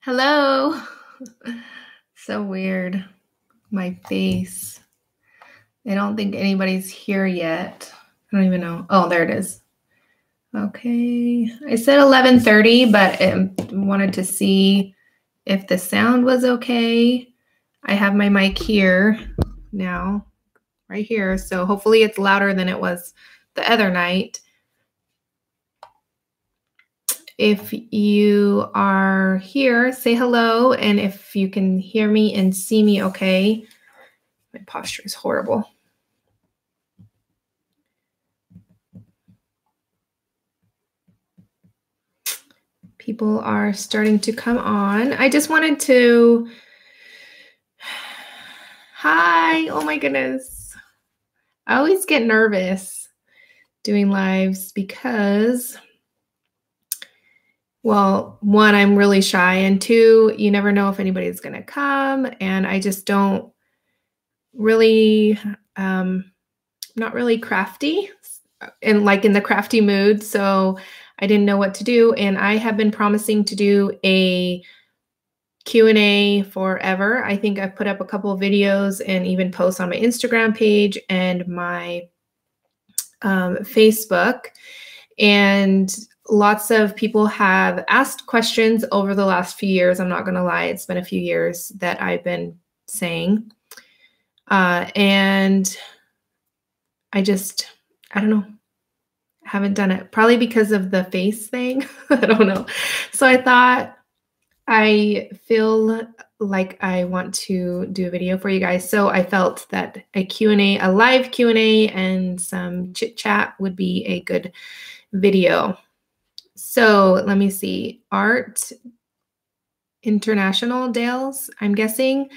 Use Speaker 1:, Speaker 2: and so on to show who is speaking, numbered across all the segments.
Speaker 1: Hello. So weird. My face. I don't think anybody's here yet. I don't even know. Oh, there it is. Okay. I said 11:30, but I wanted to see if the sound was okay. I have my mic here now, right here. So hopefully it's louder than it was the other night. If you are here, say hello. And if you can hear me and see me okay. My posture is horrible. People are starting to come on. I just wanted to... Hi. Oh my goodness. I always get nervous doing lives because, well, one, I'm really shy, and two, you never know if anybody's going to come, and I just don't really, not really crafty and like in the crafty mood. So I didn't know what to do. And I have been promising to do a Q&A forever. I think I've put up a couple of videos and even posts on my Instagram page and my Facebook. And lots of people have asked questions over the last few years. I'm not going to lie. It's been a few years that I've been saying. And I don't know. I haven't done it. Probably because of the face thing. I don't know. So I thought, I feel like I want to do a video for you guys. So I felt that a Q&A, a live Q&A and some chit chat would be a good video. So let me see. Art International Dales, I'm guessing.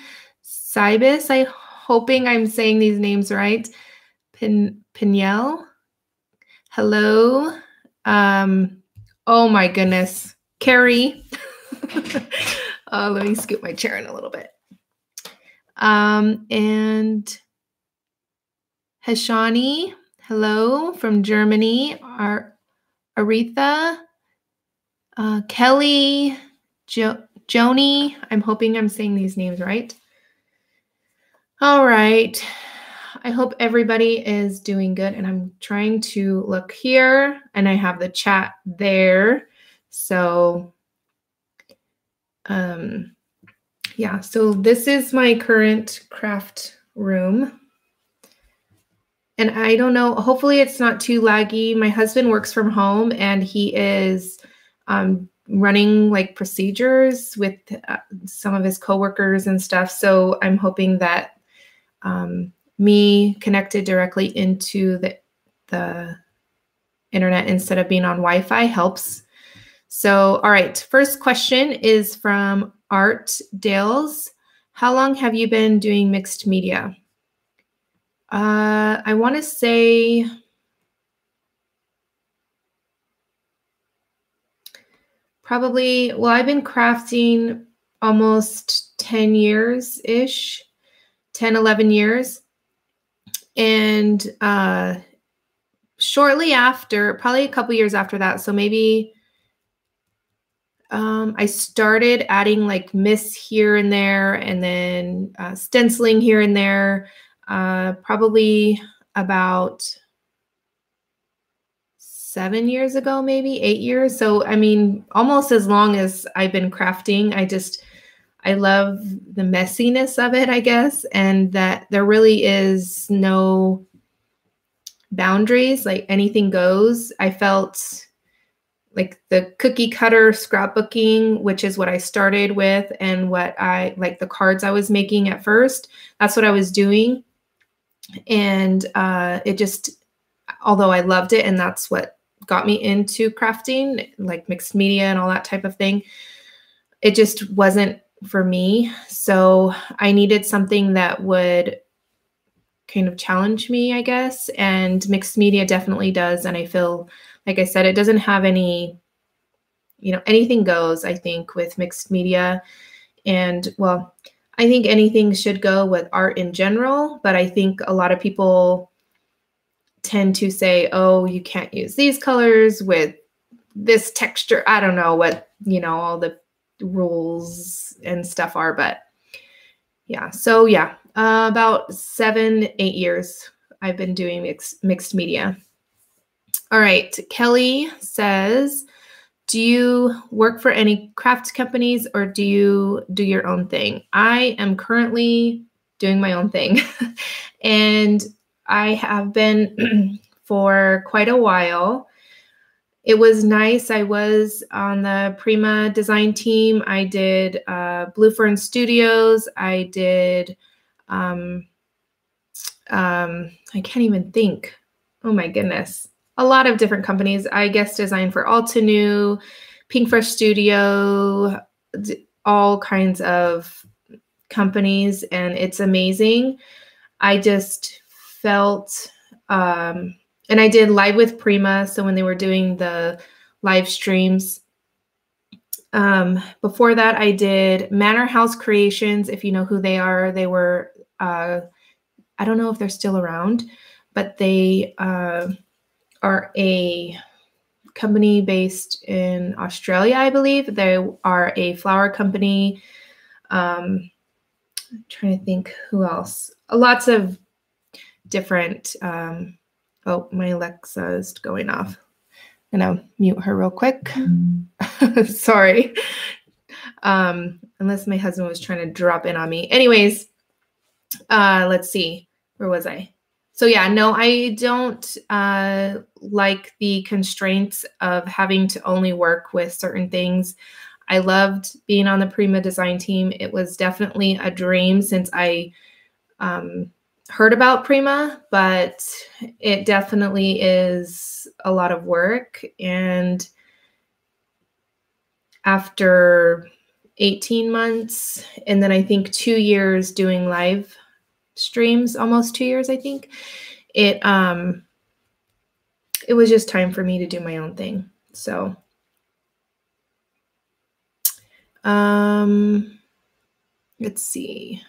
Speaker 1: Cybus, I'm hoping I'm saying these names right. Piniel. Hello. Oh my goodness. Carrie. Let me scoot my chair in a little bit. And Hashani, hello from Germany. Aretha, Kelly, Joni. I'm hoping I'm saying these names right. All right. I hope everybody is doing good. And I'm trying to look here, and I have the chat there. So yeah, so this is my current craft room. And I don't know, hopefully it's not too laggy. My husband works from home, and he is running like procedures with some of his coworkers and stuff. So I'm hoping that me connected directly into the internet instead of being on Wi-Fi helps. So, all right, first question is from Art Dales. How long have you been doing mixed media? I want to say probably, well, I've been crafting almost 10 years-ish, 10, 11 years. And shortly after, probably a couple years after that, so maybe I started adding like mists here and there, and then stenciling here and there, probably about 7 years ago, maybe 8 years. So, I mean, almost as long as I've been crafting. I love the messiness of it, I guess, and that there really is no boundaries, like anything goes. I felt like the cookie cutter scrapbooking, which is what I started with, and what I like the cards I was making at first. That's what I was doing. And it just, although I loved it, and that's what got me into crafting, like mixed media and all that type of thing, it just wasn't for me. So I needed something that would kind of challenge me, I guess. And mixed media definitely does. And I feel, like I said, it doesn't have any, anything goes, I think, with mixed media. And well, I think anything should go with art in general, but I think a lot of people tend to say, oh, you can't use these colors with this texture. I don't know what, all the rules and stuff are, but yeah. So yeah, about 7, 8 years I've been doing mixed media. All right. Kelly says, do you work for any craft companies or do you do your own thing? I am currently doing my own thing. And I have been for quite a while. It was nice. I was on the Prima design team. I did Blue Fern Studios. I did, I can't even think. Oh my goodness. A lot of different companies. I guest designed for Altenew, Pink Fresh Studio, all kinds of companies, and it's amazing. I just felt, and I did live with Prima. So when they were doing the live streams, before that, I did Manor House Creations. If you know who they are, they were, I don't know if they're still around, but they are a company based in Australia, I believe. They are a flower company. I'm trying to think who else. Lots of different. Oh, my Alexa is going off. I'm gonna mute her real quick. Sorry. Unless my husband was trying to drop in on me. Anyways, let's see. Where was I? So yeah, no, I don't like the constraints of having to only work with certain things. I loved being on the Prima design team. It was definitely a dream since I heard about Prima, but it definitely is a lot of work. And after 18 months, and then I think 2 years doing live streams, almost 2 years, I think, it was just time for me to do my own thing. So let's see.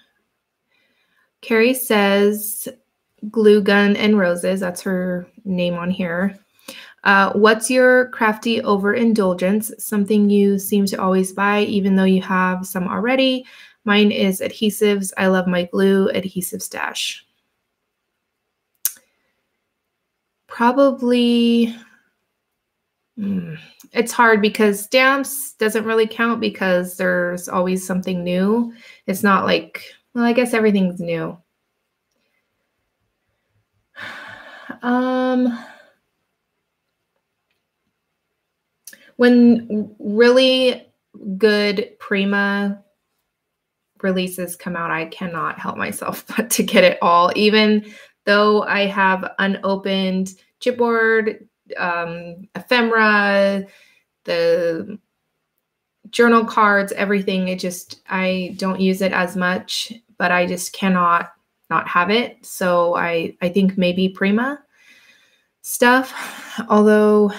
Speaker 1: Carrie says glue gun and roses. That's her name on here. What's your crafty overindulgence? Something you seem to always buy, even though you have some already. Mine is adhesives. I love my glue adhesive stash. Probably, it's hard because stamps doesn't really count because there's always something new. It's not like, well, I guess everything's new. When really good Prima releases come out, I cannot help myself but to get it all, even though I have unopened chipboard, ephemera, the journal cards, everything. I don't use it as much, but I just cannot not have it. So I think maybe Prima stuff, although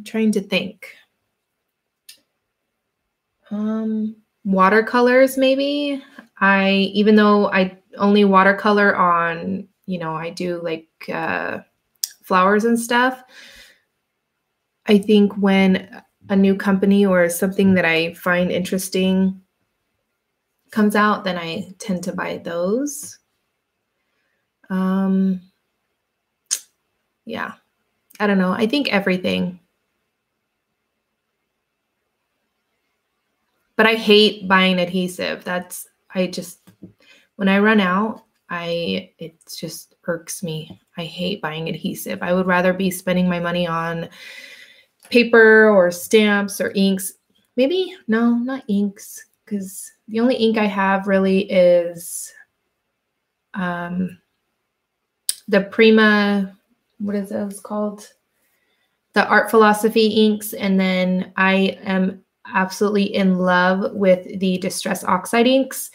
Speaker 1: trying to think. Watercolors, maybe. Even though I only watercolor on, I do like flowers and stuff. I think when a new company or something that I find interesting comes out, then I tend to buy those. Yeah, I don't know. I think everything. But I hate buying adhesive. When I run out, it just irks me. I hate buying adhesive. I would rather be spending my money on paper or stamps or inks. Maybe, no, not inks, because the only ink I have really is the Prima, what is those called? The Art Philosophy inks. And then I am absolutely in love with the Distress Oxide inks.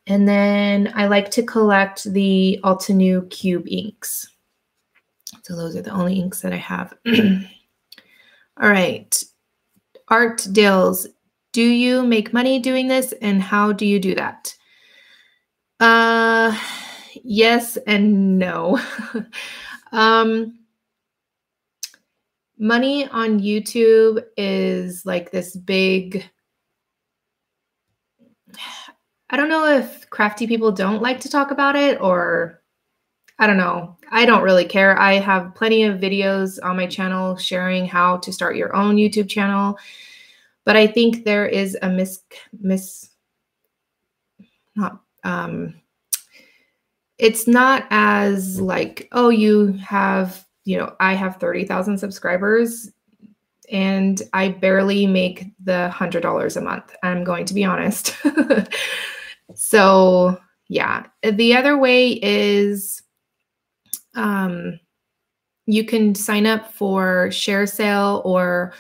Speaker 1: And then I like to collect the Altenew Cube inks. So those are the only inks that I have. All right. Art Dills. Do you make money doing this, and how do you do that? Yes and no. Money on YouTube is like this big I don't know if crafty people don't like to talk about it, or I don't know. I don't really care. I have plenty of videos on my channel sharing how to start your own YouTube channel. But I think there is a not, it's not as like, oh, you have, I have 30,000 subscribers and I barely make the $100 a month. I'm going to be honest. So yeah, the other way is, you can sign up for Share Sale or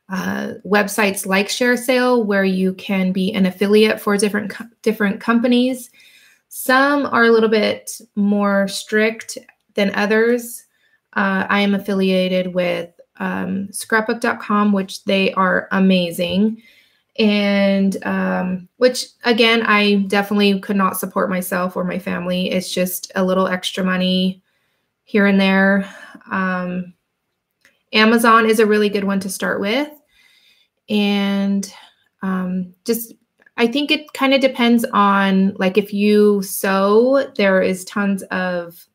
Speaker 1: websites like Share Sale, where you can be an affiliate for different companies. Some are a little bit more strict than others. I am affiliated with scrapbook.com, which they are amazing. And which, again, I definitely could not support myself or my family. It's just a little extra money here and there. Amazon is a really good one to start with. And just, I think it kind of depends on, like, if you sew, there is tons of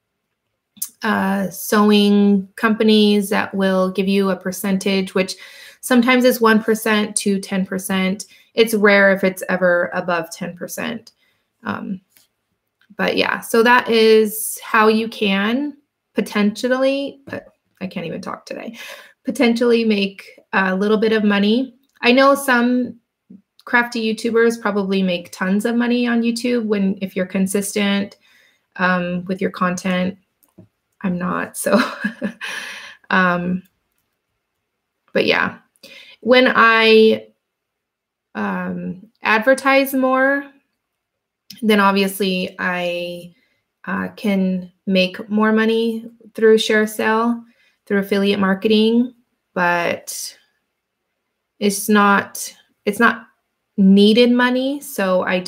Speaker 1: sewing companies that will give you a percentage, which sometimes is 1% to 10%. It's rare if it's ever above 10%. But yeah, so that is how you can potentially, I can't even talk today, potentially make a little bit of money. I know some crafty YouTubers probably make tons of money on YouTube if you're consistent with your content. I'm not, so. But yeah, when I advertise more, then obviously I can make more money through Share Sale, through affiliate marketing, but it's not needed money. So I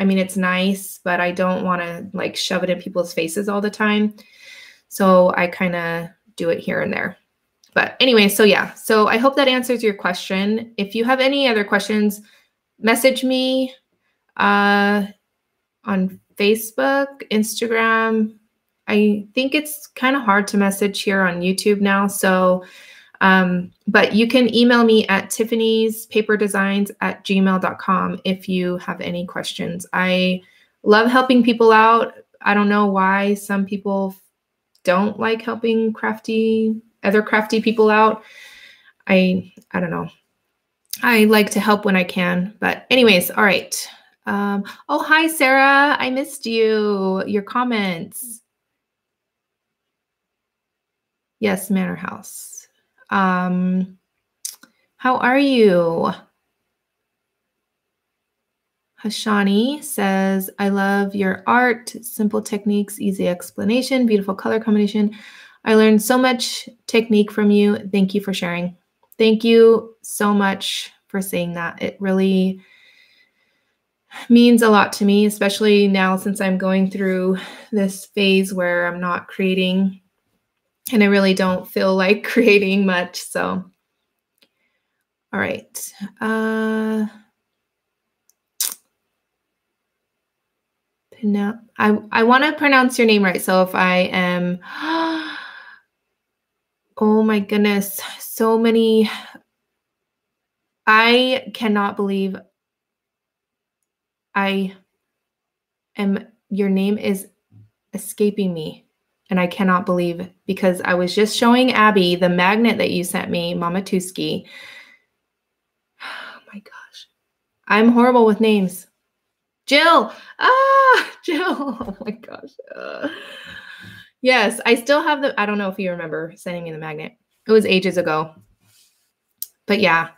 Speaker 1: mean, it's nice, but I don't want to like shove it in people's faces all the time. So I kind of do it here and there. But anyway, so yeah, so I hope that answers your question. If you have any other questions, message me on Facebook, Instagram. I think it's kind of hard to message here on YouTube now. So, but you can email me at tiffany'spaperdesigns@gmail.com if you have any questions. I love helping people out. I don't know why some people don't like helping other crafty people out. I don't know. I like to help when I can. But anyways, all right. Oh, hi, Sarah. I missed you. Your comments. Yes, Manor House. How are you? Hashani says, I love your art, simple techniques, easy explanation, beautiful color combination. I learned so much technique from you. Thank you for sharing. Thank you so much for saying that. It really means a lot to me, especially now since I'm going through this phase where I'm not creating and I really don't feel like creating much. So, all right. I want to pronounce your name right. So if I am, oh my goodness, so many. I cannot believe your name is escaping me. And I cannot believe, because I was just showing Abby the magnet that you sent me, Mama Tuski. Oh my gosh. I'm horrible with names. Jill. Jill. Oh my gosh. Yes, I still have I don't know if you remember sending me the magnet. It was ages ago. But yeah.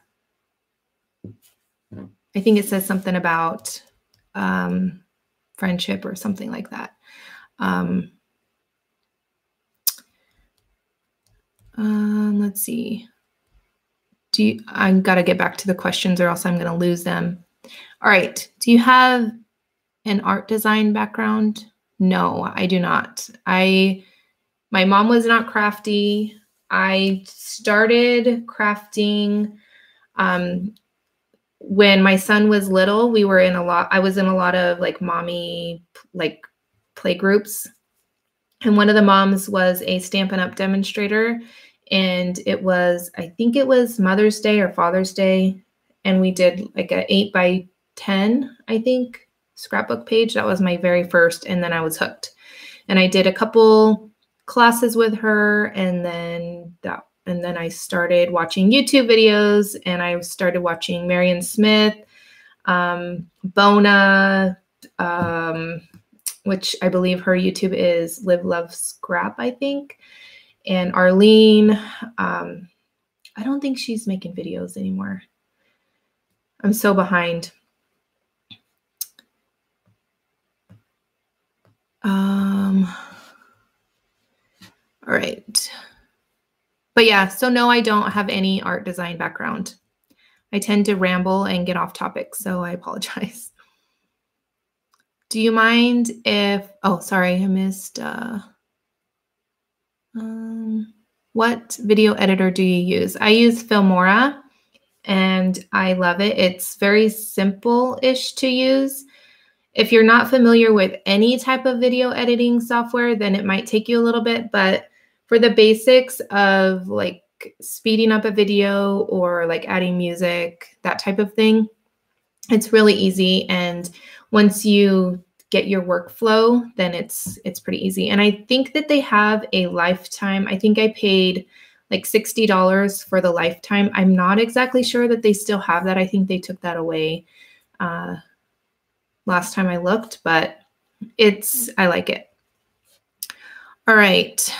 Speaker 1: I think it says something about friendship or something like that. Let's see. I got to get back to the questions or else I'm going to lose them. All right. Do you have an art design background? No, I do not. My mom was not crafty. I started crafting when my son was little, I was in a lot of like mommy like play groups. And one of the moms was a Stampin' Up! Demonstrator. And I think it was Mother's Day or Father's Day. And we did like a 8x10, I think, scrapbook page. That was my very first. And then I was hooked. And I did a couple classes with her. And then I started watching YouTube videos, and I started watching Marion Smith, Bona, which I believe her YouTube is Live, Love, Scrap, I think. And Arlene, I don't think she's making videos anymore. I'm so behind. All right. But yeah, so no, I don't have any art design background. I tend to ramble and get off topic, so I apologize. Do you mind if, oh, sorry, I missed, what video editor do you use? I use Filmora, and I love it. It's very simple-ish to use. If you're not familiar with any type of video editing software, then it might take you a little bit, but for the basics of like speeding up a video or like adding music, that type of thing, it's really easy. And once you get your workflow, then it's pretty easy. And I think that they have a lifetime. I think I paid like $60 for the lifetime. I'm not exactly sure that they still have that. I think they took that away last time I looked, but I like it. All right.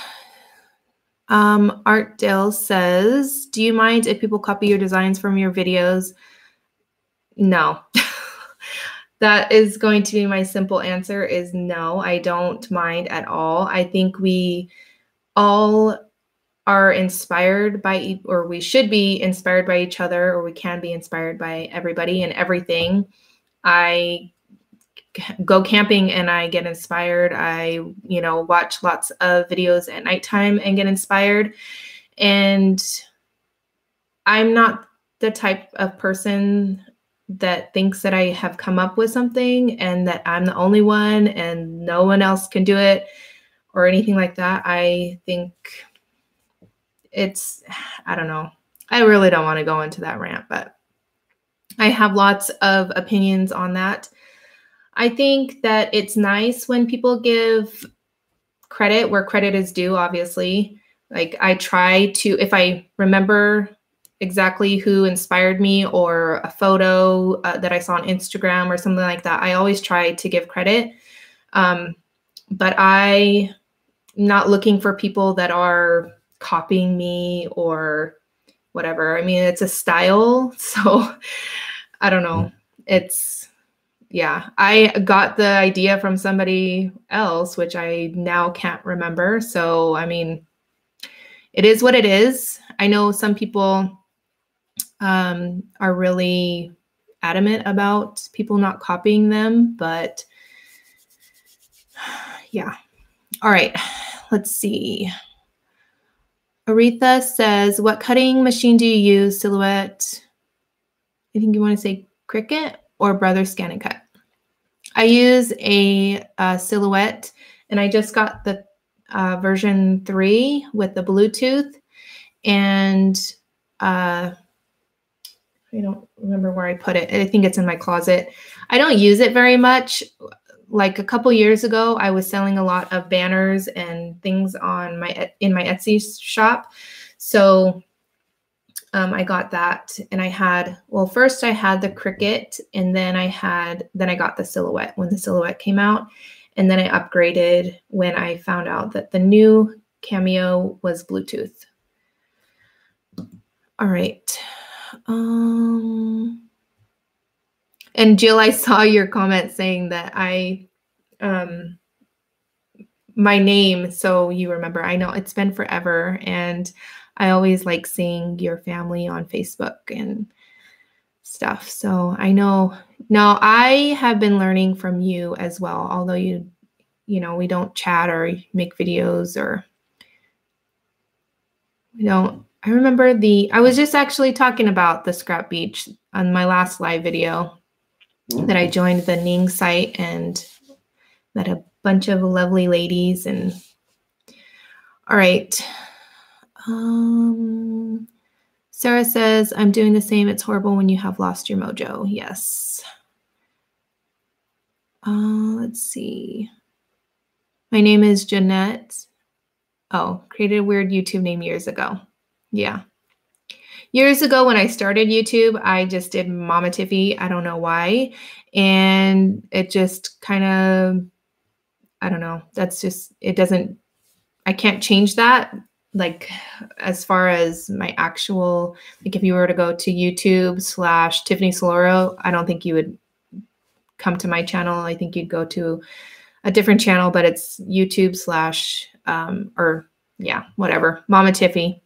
Speaker 1: Art Dill says, do you mind if people copy your designs from your videos? No. That is going to be my simple answer is no, I don't mind at all. I think we all are inspired by, or we should be inspired by each other, or we can be inspired by everybody and everything. I go camping and I get inspired. I, watch lots of videos at nighttime and get inspired. And I'm not the type of person that thinks that I have come up with something and that I'm the only one and no one else can do it or anything like that. I think I don't know. I really don't want to go into that rant, but I have lots of opinions on that. I think that it's nice when people give credit where credit is due, obviously. Like I try to, if I remember exactly who inspired me or a photo that I saw on Instagram or something like that, I always try to give credit. But I'm not looking for people that are copying me or whatever. I mean, it's a style. So I don't know. Yeah, I got the idea from somebody else, which I now can't remember. So, I mean, it is what it is. I know some people are really adamant about people not copying them, but yeah. All right, let's see. Aretha says, what cutting machine do you use? Silhouette? I think you want to say Cricut or Brother Scan and Cut. I use a Silhouette, and I just got the version 3 with the Bluetooth, and I don't remember where I put it. I think it's in my closet. I don't use it very much. Like a couple years ago, I was selling a lot of banners and things in my Etsy shop. So I got that, and first I had the Cricut, and then I got the Silhouette when the Silhouette came out, and then I upgraded when I found out that the new Cameo was Bluetooth. All right. And Jill, I saw your comment saying that my name, so you remember. I know it's been forever, and I always like seeing your family on Facebook and stuff. So I know. Now I have been learning from you as well, although we don't chat or make videos, or we don't I remember I was just actually talking about the scrap beach on my last live video that I joined the Ning site and met a bunch of lovely ladies. And all right. Sarah says, I'm doing the same. It's horrible when you have lost your mojo. Yes. Let's see. My name is Jeanette. Oh, created a weird YouTube name years ago. Yeah. Years ago when I started YouTube, I just did Mama Tiffy. I don't know why. And it just kind of, I don't know. That's just, it doesn't, I can't change that. Like as far as my actual, like if you were to go to YouTube / Tiffany Soloro, I don't think you would come to my channel. I think you'd go to a different channel, but it's YouTube / or yeah, whatever, Mama Tiffy.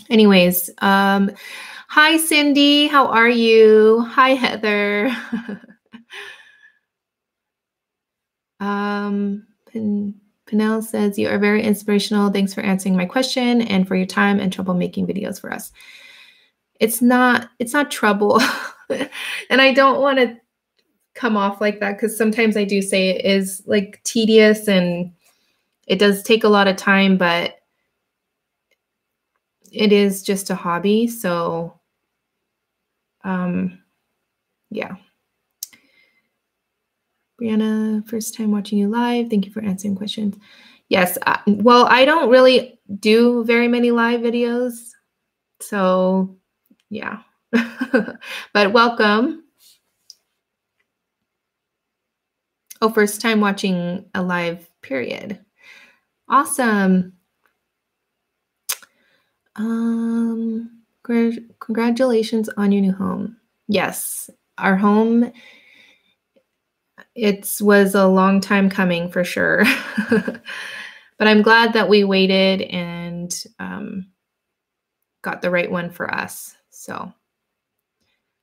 Speaker 1: Anyways, hi, Cindy. How are you? Hi, Heather. Pinel says, you are very inspirational. Thanks for answering my question and for your time and trouble making videos for us. It's not trouble. And I don't want to come off like that because sometimes I do say it is like tedious and it does take a lot of time, but it is just a hobby. So, yeah. Brianna, first time watching you live. Thank you for answering questions. Yes. Well, I don't really do very many live videos. So, yeah. But welcome. Oh, first time watching a live period. Awesome. Congratulations on your new home. Yes, our home, it was a long time coming for sure. But I'm glad that we waited and got the right one for us. So,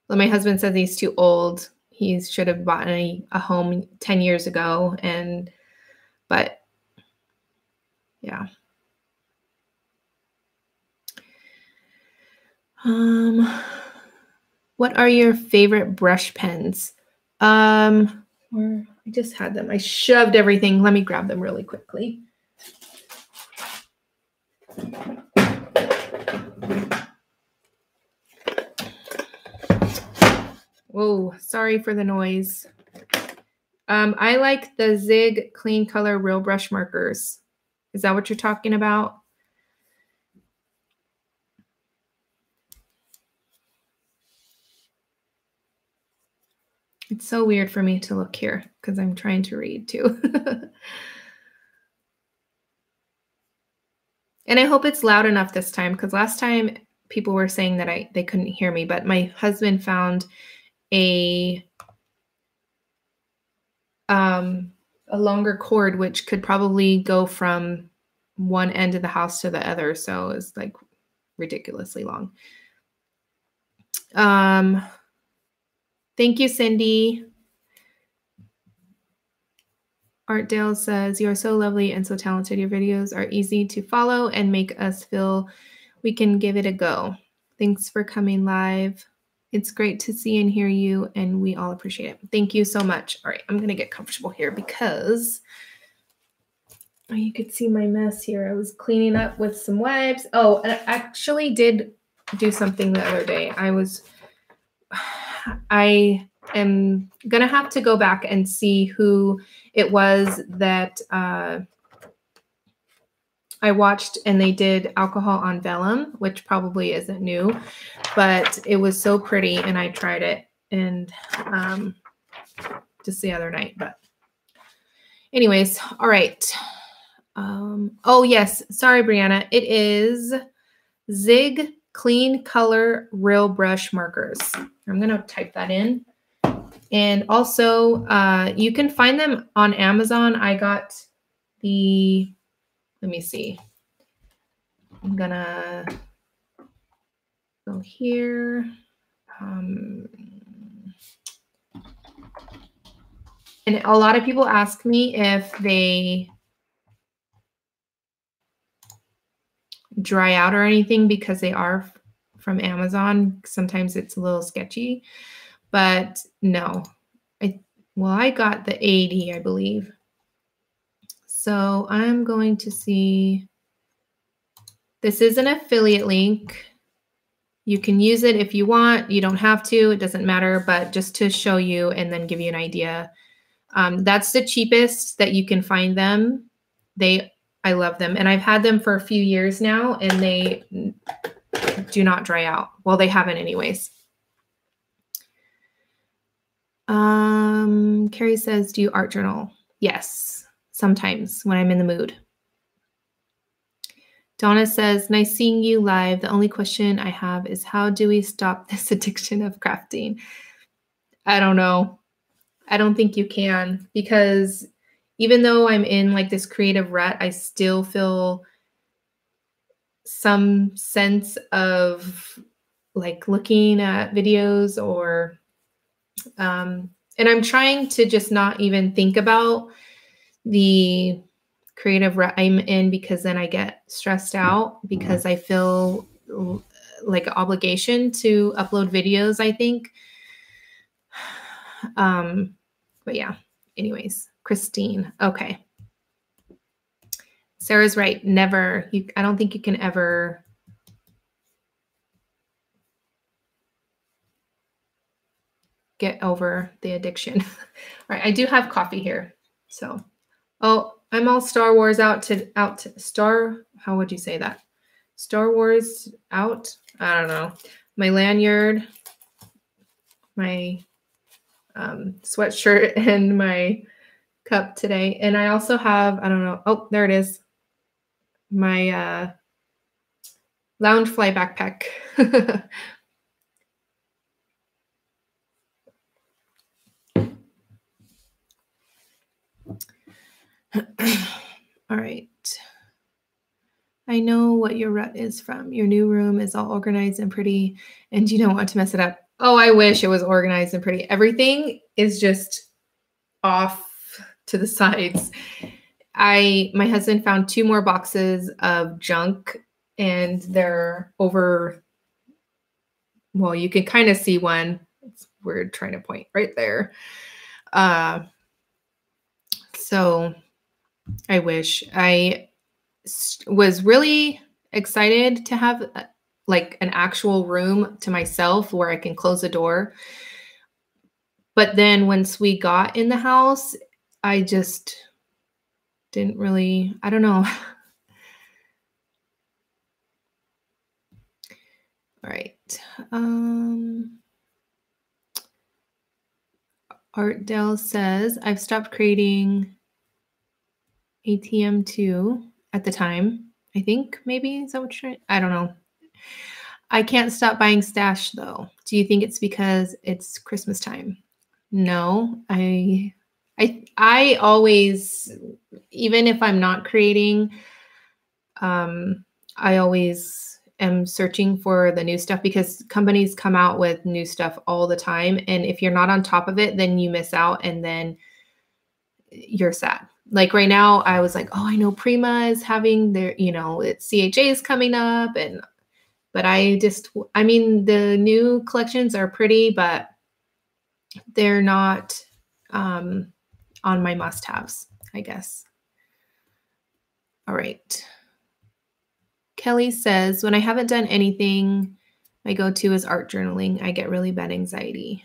Speaker 1: well, my husband says he's too old. He should have bought a home 10 years ago. But yeah. What are your favorite brush pens? I just had them. I shoved everything. Let me grab them really quickly. Whoa, sorry for the noise. I like the Zig Clean Color Real Brush Markers. Is that what you're talking about? It's so weird for me to look here because I'm trying to read too. And I hope it's loud enough this time because last time people were saying that they couldn't hear me, but my husband found a longer cord which could probably go from one end of the house to the other. So it's like ridiculously long. Thank you, Cindy. Art Dale says, you are so lovely and so talented. Your videos are easy to follow and make us feel we can give it a go. Thanks for coming live. It's great to see and hear you, and we all appreciate it. Thank you so much. All right, I'm going to get comfortable here because you could see my mess here. I was cleaning up with some wipes. Oh, and I actually did do something the other day. I am going to have to go back and see who it was that I watched, and they did alcohol on vellum, which probably isn't new, but it was so pretty, and I tried it and just the other night. But anyways, all right. Oh, yes. Sorry, Brianna. It is Zig Clean Color Real Brush Markers. I'm going to type that in. And also, you can find them on Amazon. I got the, let me see. I'm going to go here. And a lot of people ask me if they dry out or anything because they are from Amazon. Sometimes it's a little sketchy, but no. I got the 80, I believe. So I'm going to see. This is an affiliate link. You can use it if you want. You don't have to. It doesn't matter, but just to show you and then give you an idea. That's the cheapest that you can find them. I love them. And I've had them for a few years now, and they do not dry out. Well, they haven't anyways. Carrie says, do you art journal? Yes, sometimes when I'm in the mood. Donna says, nice seeing you live. The only question I have is how do we stop this addiction of crafting? I don't know. I don't think you can, because even though I'm in like this creative rut, I still feel some sense of like looking at videos or, and I'm trying to just not even think about the creative rut I'm in, because then I get stressed out because I feel like an obligation to upload videos, I think. But yeah, anyways, Christine. Okay. Sarah's right. Never. I don't think you can ever get over the addiction. All right. I do have coffee here. So, oh, I'm all Star Wars out to Star. How would you say that? Star Wars out. I don't know. My lanyard, my sweatshirt, and my cup today. And I also have, I don't know. Oh, there it is. My Loungefly backpack. All right. I know what your rut is from. Your new room is all organized and pretty, and you don't want to mess it up. Oh, I wish it was organized and pretty. Everything is just off to the sides. My husband found 2 more boxes of junk, and they're over. Well, you can kind of see one. It's weird trying to point right there. So I wish. I was really excited to have like an actual room to myself where I can close the door. But then once we got in the house, I just didn't really, I don't know. All right. Art Dell says, I've stopped creating ATM2 at the time. I think maybe, is that what you're trying? I don't know. I can't stop buying stash though. Do you think it's because it's Christmas time? No, I always, even if I'm not creating, I always am searching for the new stuff, because companies come out with new stuff all the time. And if you're not on top of it, then you miss out, and then you're sad. Like right now, I was like, oh, I know Prima is having their, it's CHA is coming up, but I mean, the new collections are pretty, but they're not on my must-haves, I guess. All right. Kelly says, when I haven't done anything, my go-to is art journaling. I get really bad anxiety.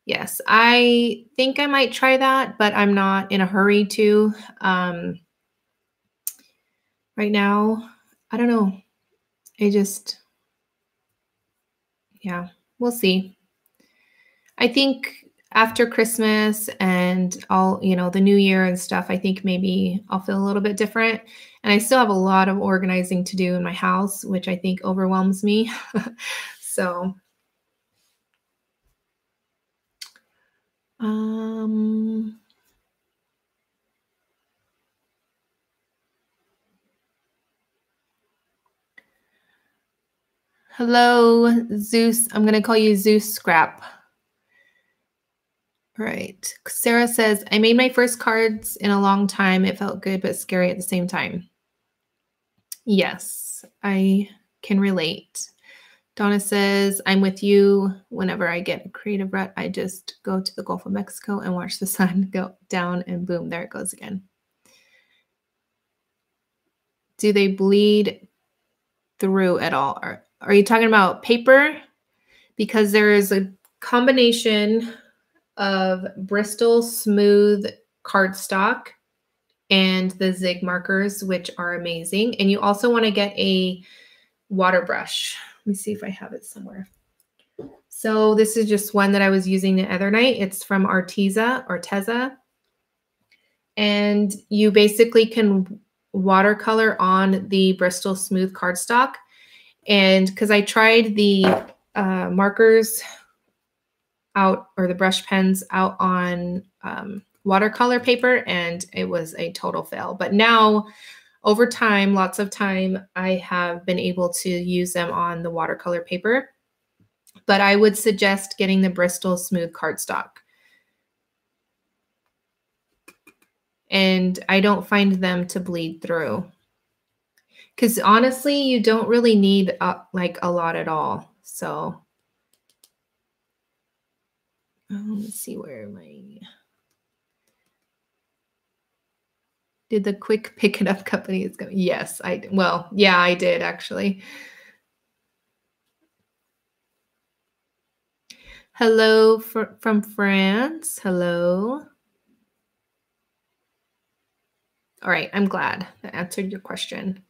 Speaker 1: Yes, I think I might try that, but I'm not in a hurry to. Right now, I don't know. Yeah, we'll see. I think after Christmas and all, the new year and stuff, I think maybe I'll feel a little bit different. And I still have a lot of organizing to do in my house, which I think overwhelms me. So, hello, Zeus. I'm going to call you Zeus Scrap. Right. Sarah says, I made my first cards in a long time. It felt good, but scary at the same time. Yes, I can relate. Donna says, I'm with you. Whenever I get a creative rut, I just go to the Gulf of Mexico and watch the sun go down and boom, there it goes again. Do they bleed through at all? Are you talking about paper? Because there is a combination of Bristol smooth cardstock and the zig markers, which are amazing. And you also want to get a water brush. Let me see if I have it somewhere. So this is just one that I was using the other night. It's from Arteza. And you basically can watercolor on the Bristol smooth cardstock. And because I tried the markers out, or the brush pens out on watercolor paper, and it was a total fail. But now, over time, lots of time, I have been able to use them on the watercolor paper. But I would suggest getting the Bristol smooth cardstock. And I don't find them to bleed through. Because honestly, you don't really need like a lot at all. So let's see where my... Did the quick pick it up company is going? Yes, I did actually. Hello from France. Hello. All right, I'm glad that answered your question.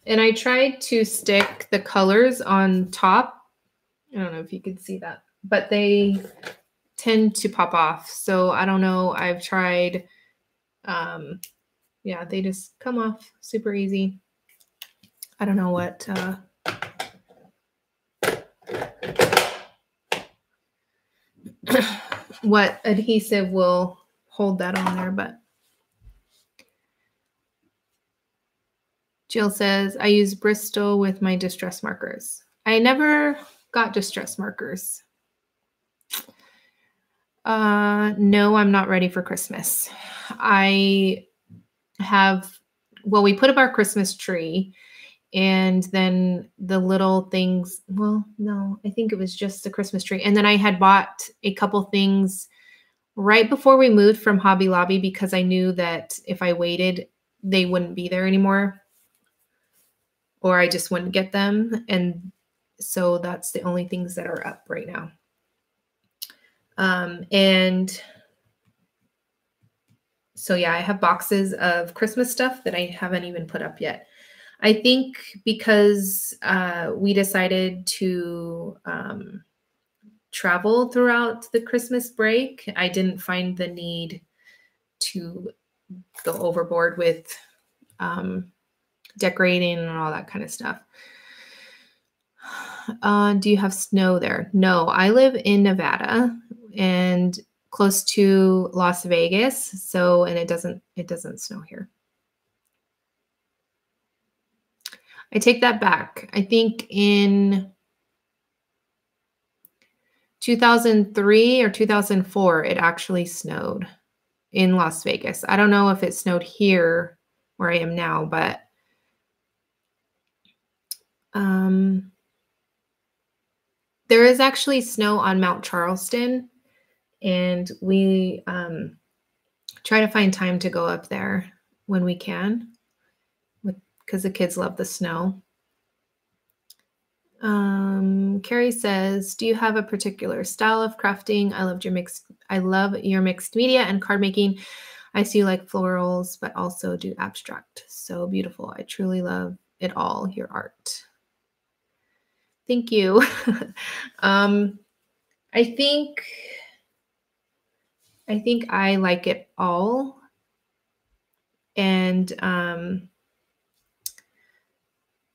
Speaker 1: And I tried to stick the colors on top. I don't know if you could see that, but they tend to pop off. So I don't know. I've tried. Yeah, they just come off super easy. I don't know what adhesive will hold that on there, but Jill says, I use Bristol with my distress markers. I never got distress markers. No, I'm not ready for Christmas. We put up our Christmas tree, and then the little things, well, no, I think it was just the Christmas tree. And then I had bought a couple things right before we moved from Hobby Lobby because I knew that if I waited, they wouldn't be there anymore, or I just wouldn't get them. And so that's the only things that are up right now. And so, yeah, I have boxes of Christmas stuff that I haven't even put up yet. I think because we decided to travel throughout the Christmas break, I didn't find the need to go overboard with decorating and all that kind of stuff. Do you have snow there? No, I live in Nevada and close to Las Vegas. So, and it doesn't snow here. I take that back. I think in 2003 or 2004, it actually snowed in Las Vegas. I don't know if it snowed here where I am now, but there is actually snow on Mount Charleston, and we try to find time to go up there when we can, because the kids love the snow. Carrie says, do you have a particular style of crafting? I love your mixed media and card making. I see you like florals, but also do abstract. So beautiful. I truly love it all, your art. Thank you. I think I like it all. And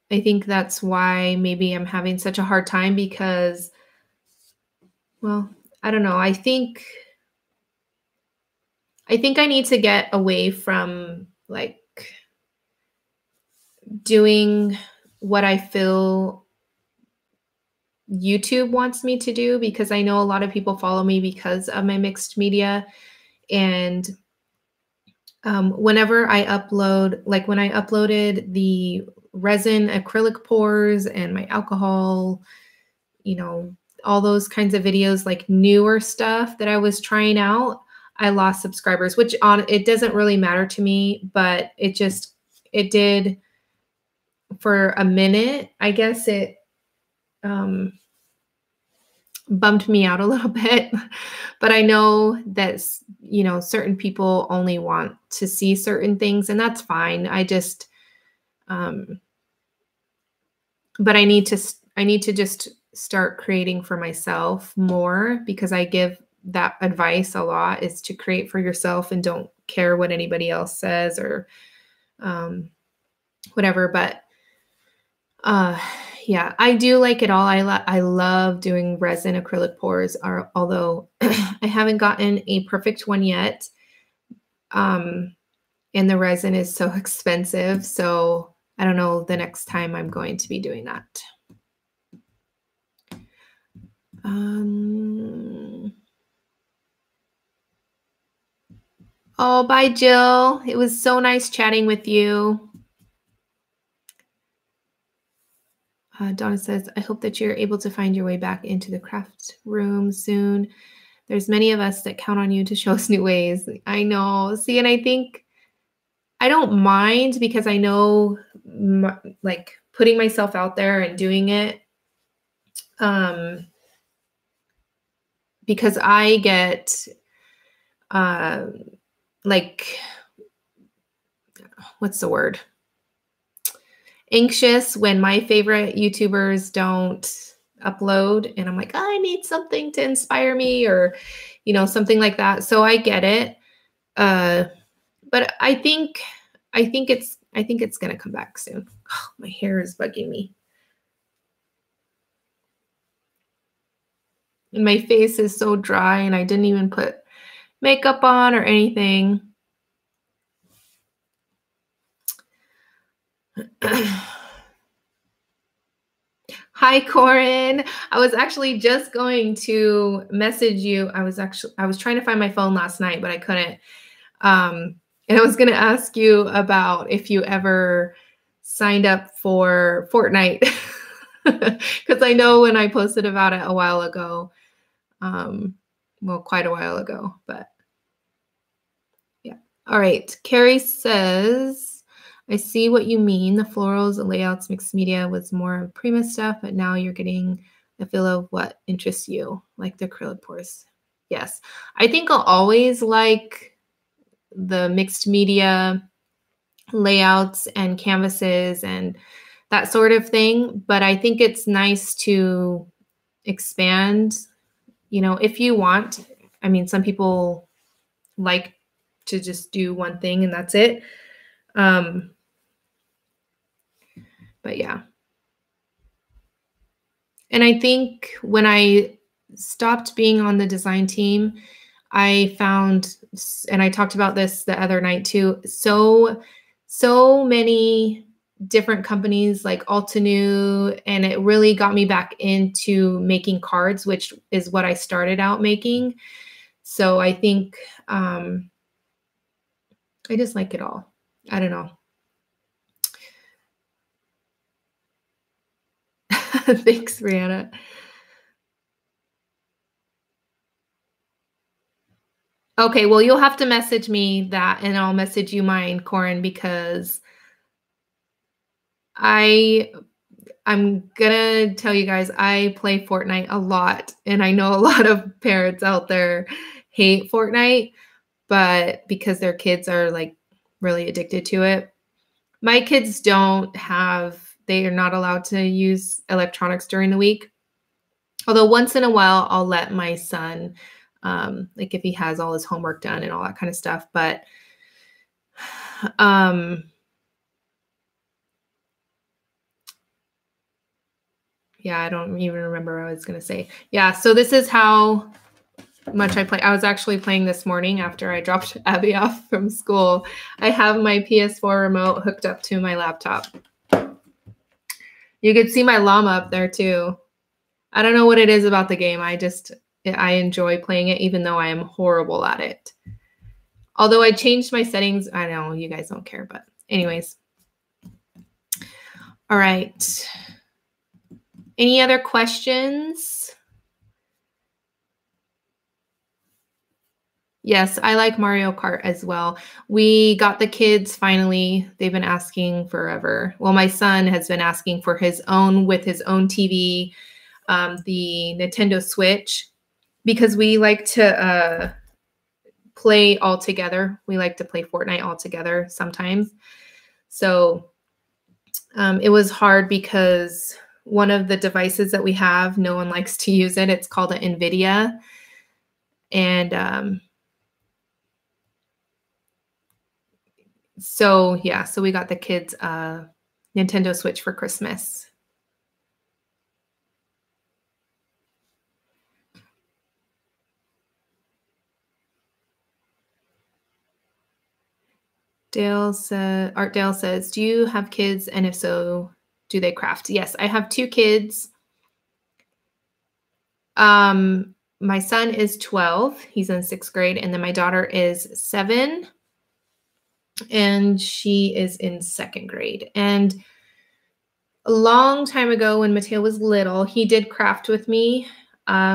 Speaker 1: I think that's why maybe I'm having such a hard time because, well, I don't know. I think I need to get away from like doing what I feel YouTube wants me to do, because I know a lot of people follow me because of my mixed media. And Whenever I upload, like when I uploaded the resin acrylic pours and my alcohol, you know, all those kinds of videos, like newer stuff that I was trying out, I lost subscribers, which on it doesn't really matter to me, but it did for a minute. I guess it um, bummed me out a little bit, but I know that, you know, certain people only want to see certain things, and that's fine. Um, but I need to just start creating for myself more, because I give that advice a lot, is to create for yourself and don't care what anybody else says or whatever. But yeah, I do like it all. I love doing resin acrylic pours, although I haven't gotten a perfect one yet. And the resin is so expensive. So I don't know the next time I'm going to be doing that. Oh, bye, Jill. It was so nice chatting with you. Donna says, I hope that you're able to find your way back into the craft room soon. There's many of us that count on you to show us new ways. I know. See, and I think I don't mind, because I know like putting myself out there and doing it, because I get like, what's the word? Anxious when my favorite YouTubers don't upload, and I'm like, oh, I need something to inspire me, or, you know, something like that. So I get it. But I think it's going to come back soon. Oh, my hair is bugging me. And my face is so dry, and I didn't even put makeup on or anything. Hi, Corin. I was actually just going to message you. I was trying to find my phone last night, but I couldn't. And I was going to ask you about if you ever signed up for Fortnite, because I know when I posted about it a while ago, well, quite a while ago, but yeah. All right. Carrie says, I see what you mean. The florals, the layouts, mixed media was more Prima stuff, but now you're getting a feel of what interests you, like the acrylic pours. Yes. I think I'll always like the mixed media layouts and canvases and that sort of thing. But I think it's nice to expand, you know, if you want. I mean, some people like to just do one thing and that's it. But yeah. And I think when I stopped being on the design team, I found, and I talked about this the other night too, so many different companies like Altenew, and it really got me back into making cards, which is what I started out making. So I think I just like it all. I don't know. Thanks, Brianna. Okay, well, you'll have to message me that, and I'll message you mine, Corin, because I'm gonna tell you guys, I play Fortnite a lot, and I know a lot of parents out there hate Fortnite, but because their kids are like really addicted to it. My kids they are not allowed to use electronics during the week. Although once in a while, I'll let my son, like if he has all his homework done and all that kind of stuff. But yeah, I don't even remember what I was going to say. Yeah, so this is how much I play. I was actually playing this morning after I dropped Abby off from school. I have my PS4 remote hooked up to my laptop. You could see my llama up there too. I don't know what it is about the game. I enjoy playing it, even though I am horrible at it. Although I changed my settings. I know you guys don't care, but anyways. All right. Any other questions? Yes, I like Mario Kart as well. We got the kids finally. They've been asking forever. Well, my son has been asking for his own with his own TV, the Nintendo Switch, because we like to play all together. We like to play Fortnite all together sometimes. So it was hard because one of the devices that we have, no one likes to use it. It's called an NVIDIA. And so yeah, so we got the kids Nintendo Switch for Christmas. Art Dale says, do you have kids? And if so, do they craft? Yes, I have 2 kids. My son is 12. He's in 6th grade. And then my daughter is 7. And she is in 2nd grade. And a long time ago when Mateo was little, he did craft with me. I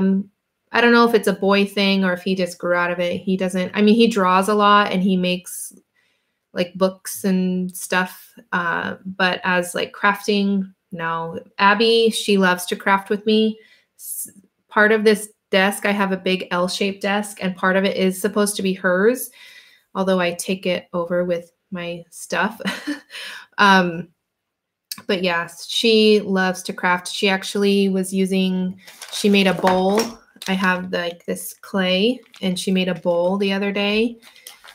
Speaker 1: don't know if it's a boy thing or if he just grew out of it. He doesn't, I mean, he draws a lot and he makes like books and stuff. But as like crafting, no. Abby, she loves to craft with me. Part of this desk, I have a big L-shaped desk, and part of it is supposed to be hers, although I take it over with my stuff. But yeah, she loves to craft. She actually she made a bowl. I have like this clay, and she made a bowl the other day,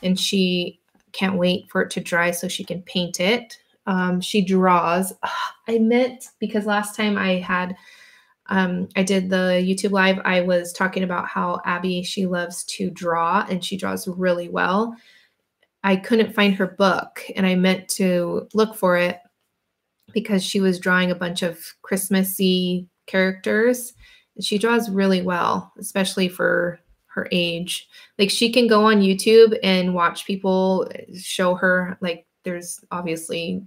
Speaker 1: and she can't wait for it to dry so she can paint it. She draws. I meant, because last time I did the YouTube live, I was talking about how Abby, she loves to draw and she draws really well. I couldn't find her book, and I meant to look for it because she was drawing a bunch of Christmassy characters. She draws really well, especially for her age. Like, she can go on YouTube and watch people show her, like, there's obviously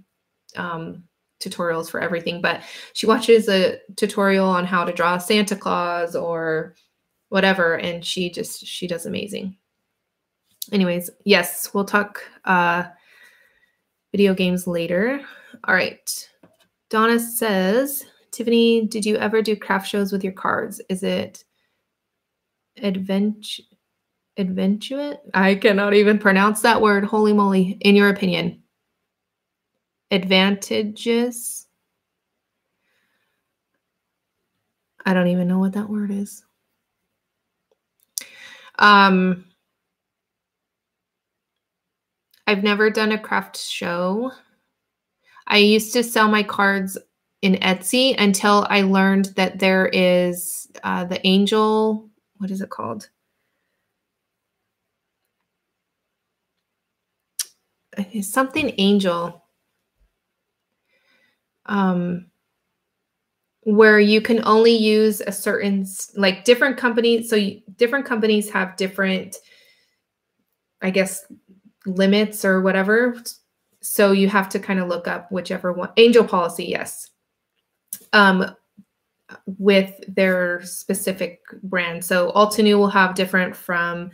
Speaker 1: tutorials for everything, but she watches a tutorial on how to draw Santa Claus or whatever, and she does amazing. Anyways, yes, we'll talk video games later. All right. Donna says, Tiffany, did you ever do craft shows with your cards? Is it adventurous? I cannot even pronounce that word. Holy moly. In your opinion. Advantageous? I don't even know what that word is. I've never done a craft show. I used to sell my cards in Etsy until I learned that there is the angel, what is it called? It's something angel. Where you can only use a certain, like, different companies. So different companies have different, I guess, limits or whatever. So you have to kind of look up whichever one. Angel Policy, yes. With their specific brand. So Altenew will have different from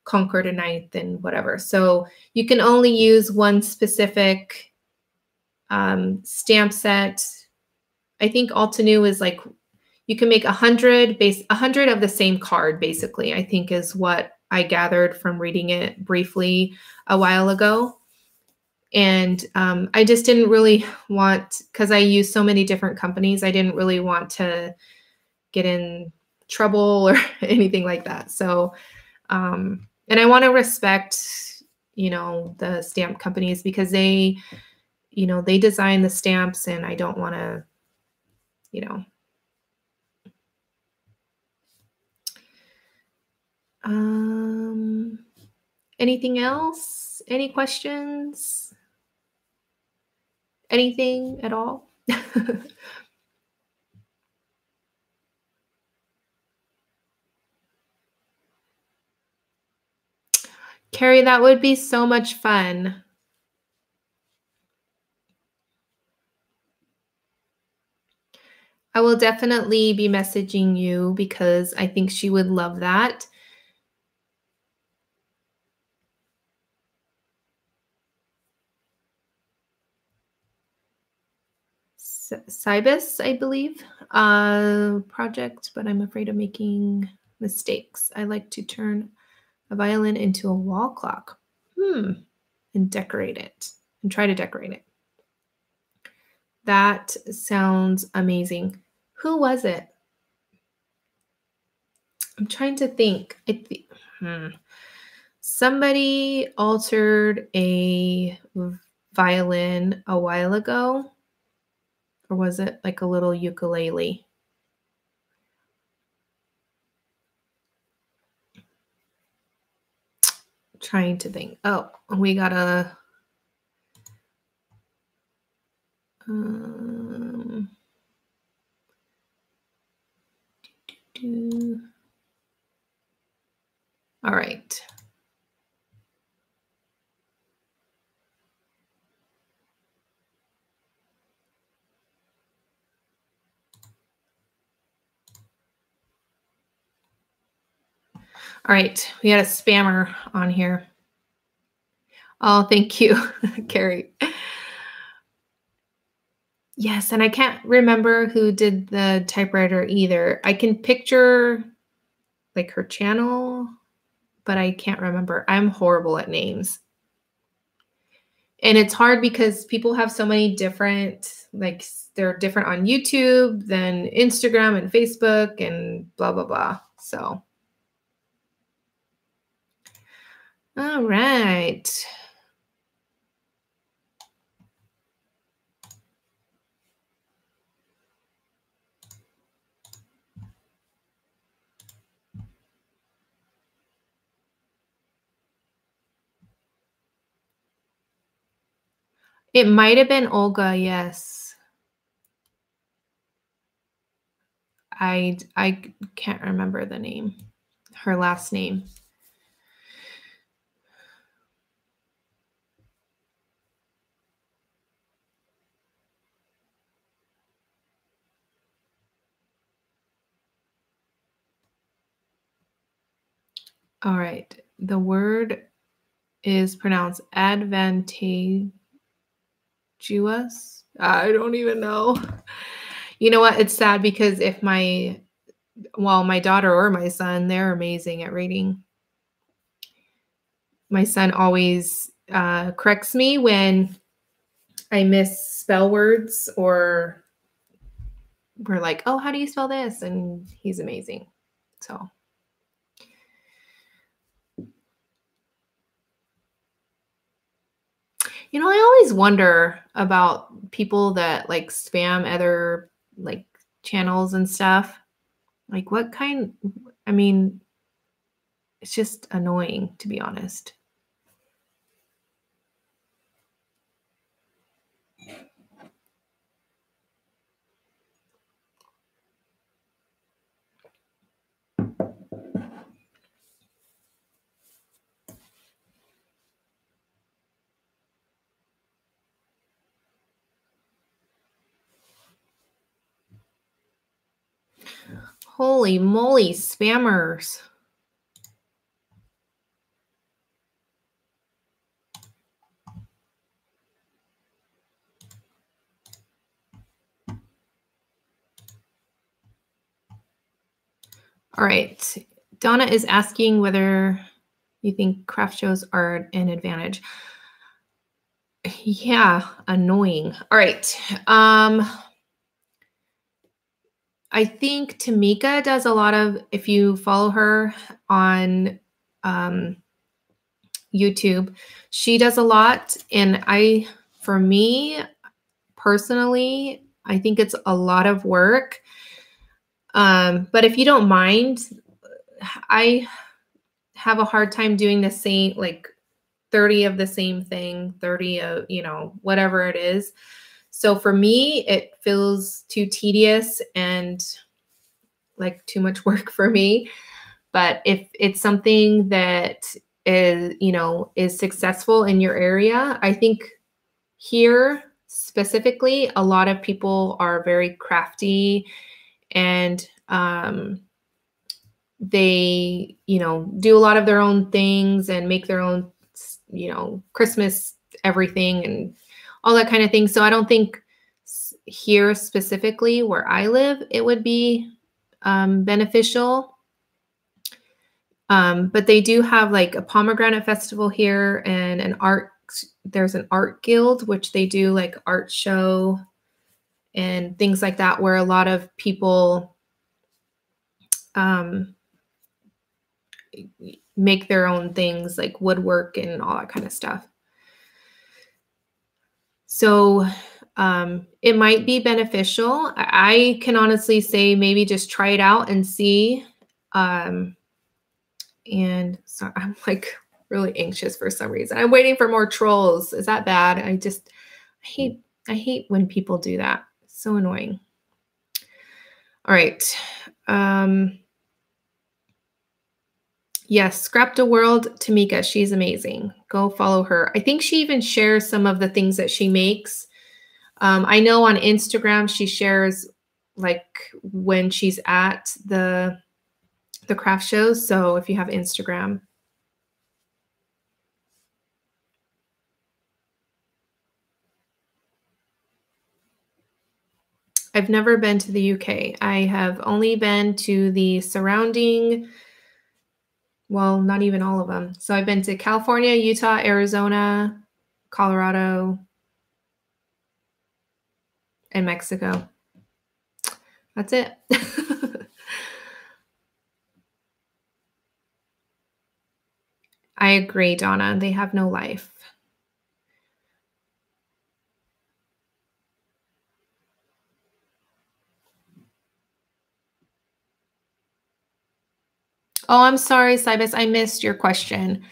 Speaker 1: Concord and Ninth and whatever. So you can only use one specific stamp set. I think Altenew is like, you can make 100 of the same card, basically, I think is what I gathered from reading it briefly a while ago. And I just didn't really want, because I use so many different companies, I didn't really want to get in trouble or anything like that. So, and I want to respect, the stamp companies, because they, they design the stamps, and I don't want to, anything else? Any questions? Anything at all? Carrie, that would be so much fun. I will definitely be messaging you because I think she would love that. Cybus, I believe, project, but I'm afraid of making mistakes. I like to turn a violin into a wall clock. And decorate it and try to decorate it. That sounds amazing. Who was it? I'm trying to think. Somebody altered a violin a while ago, or was it like a little ukulele? Trying to think. Oh, we got a all right. All right, we had a spammer on here. Oh, thank you, Carrie. Yes, and I can't remember who did the typewriter either. I can picture like her channel, but I can't remember. I'm horrible at names. And it's hard because people have so many different, like they're different on YouTube than Instagram and Facebook and blah, blah, blah. So, all right. It might have been Olga, yes. I can't remember the name, her last name. All right. The word is pronounced advantageous. I don't even know. You know what? It's sad because if my daughter or my son, they're amazing at reading. My son always corrects me when I misspell words, or we're like, oh, how do you spell this? And he's amazing. So. You know, I always wonder about people that like spam other like channels and stuff. Like what kind, I mean, it's just annoying, to be honest. Holy moly, spammers. All right. Donna is asking whether you think craft shows are an advantage. Yeah, annoying. All right. I think Tamika does a lot of, if you follow her on YouTube, she does a lot. And for me personally, I think it's a lot of work. But if you don't mind, I have a hard time doing the same, like 30 of the same thing, 30 of, whatever it is. So for me, it feels too tedious and like too much work for me. But if it's something that is successful in your area. I think here specifically, a lot of people are very crafty and they, do a lot of their own things and make their own, Christmas everything and all that kind of thing. So I don't think here specifically where I live, it would be beneficial. But they do have like a pomegranate festival here and there's an art guild, which they do like art show and things like that, where a lot of people make their own things like woodwork and all that kind of stuff. So it might be beneficial. I can honestly say maybe just try it out and see. And so I'm like really anxious for some reason. I'm waiting for more trolls. Is that bad? I hate when people do that. It's so annoying. All right. Yes, Scrap the World, Tamika. She's amazing. Go follow her. I think she even shares some of the things that she makes. I know on Instagram she shares like when she's at the craft shows. So if you have Instagram. I've never been to the UK. I have only been to the surrounding, well, not even all of them. So I've been to California, Utah, Arizona, Colorado, and Mexico. That's it. I agree, Donna. They have no life. Oh, I'm sorry, Cybus. I missed your question.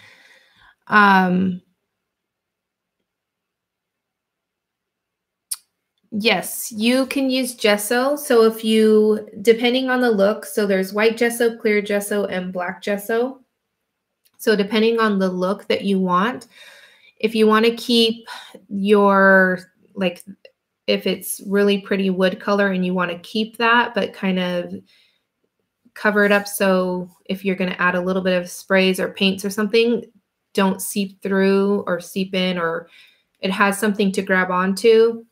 Speaker 1: Yes, you can use gesso. So if you, depending on the look, so there's white gesso, clear gesso, and black gesso. So depending on the look that you want, if you want to keep your, like, if it's really pretty wood color and you want to keep that, but kind of cover it up. So if you're going to add a little bit of sprays or paints or something, don't seep through or seep in, or it has something to grab onto,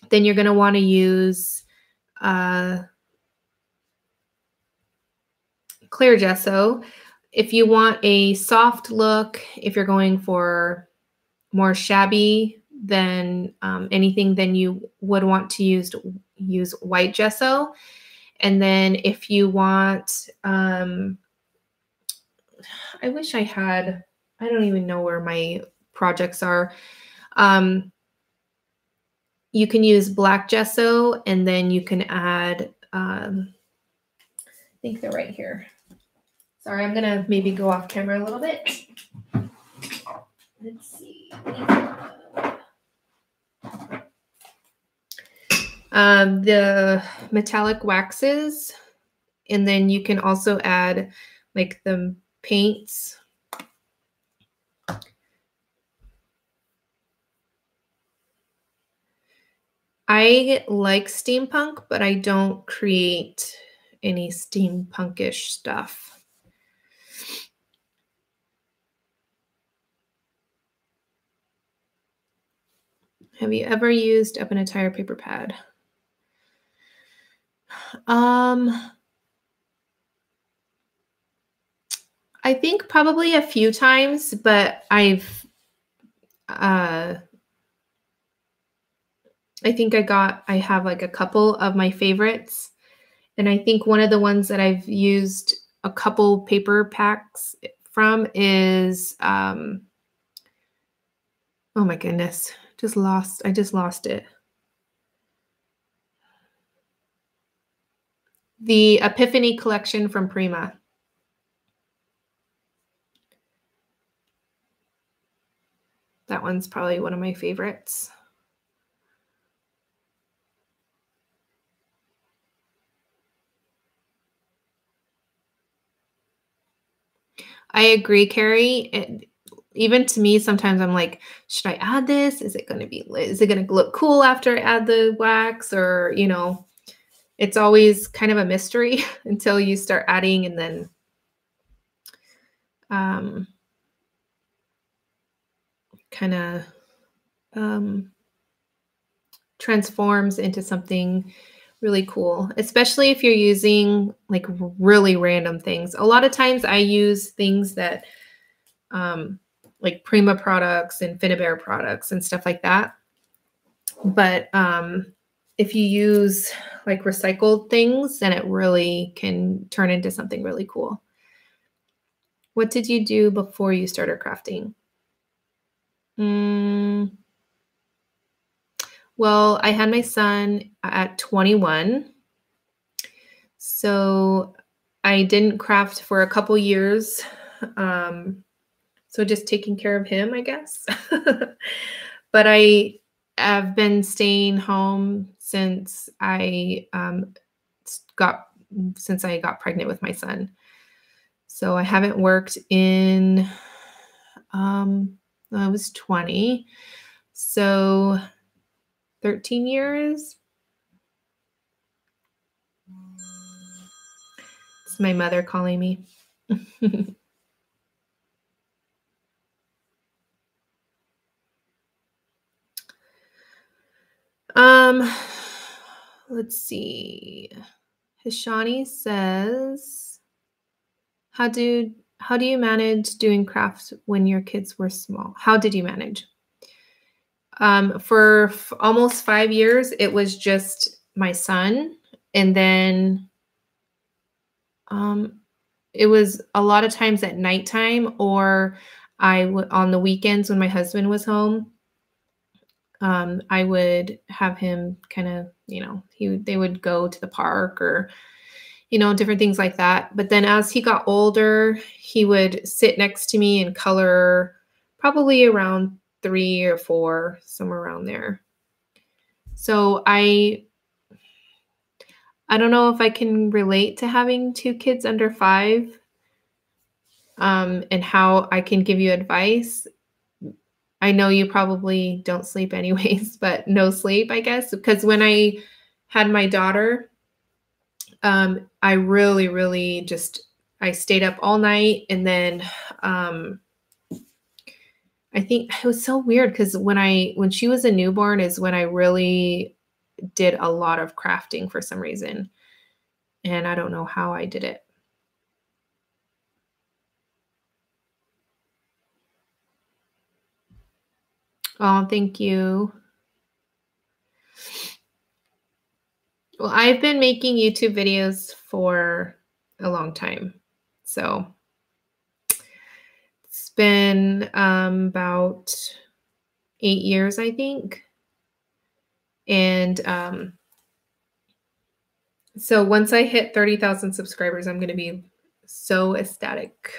Speaker 1: then you're going to want to use clear gesso. If you want a soft look, if you're going for more shabby than anything, then you would want to use white gesso. And then if you want, I wish I had, I don't even know where my projects are. You can use black gesso, and then you can add, I think they're right here. Sorry, I'm gonna maybe go off camera a little bit. Let's see. The metallic waxes, and then you can also add like the paints. I like steampunk, but I don't create any steampunkish stuff. Have you ever used up an entire paper pad? I think probably a few times, but I think I have like a couple of my favorites. And I think one of the ones that I've used a couple paper packs from is, oh my goodness, I just lost it. The Epiphany collection from Prima. That one's probably one of my favorites. I agree, Carrie. Even to me, sometimes I'm like, should I add this? Is it going to look cool after I add the wax? Or, it's always kind of a mystery until you start adding, and then kind of transforms into something really cool, especially if you're using like really random things. A lot of times I use things that like Prima products and Finnabair products and stuff like that. But if you use like recycled things, then it really can turn into something really cool. What did you do before you started crafting? Well, I had my son at 21. So I didn't craft for a couple years. So just taking care of him, I guess. But I have been staying home since I got pregnant with my son. So I haven't worked in I was 20. So 13 years. It's my mother calling me. Let's see. Hishani says, how do you manage doing crafts when your kids were small? How did you manage? For almost 5 years, it was just my son. And then it was a lot of times at nighttime, or on the weekends when my husband was home. I would have him kind of, they would go to the park or, different things like that. But then as he got older, he would sit next to me and color probably around 3 or 4, somewhere around there. So I don't know if I can relate to having 2 kids under 5, and how I can give you advice. I know you probably don't sleep anyways, but no sleep, I guess, because when I had my daughter, I really, really I stayed up all night. And then I think it was so weird because when she was a newborn is when I really did a lot of crafting for some reason. And I don't know how I did it. Oh, thank you. Well, I've been making YouTube videos for a long time. So it's been about 8 years, I think. And so once I hit 30,000 subscribers, I'm going to be so ecstatic.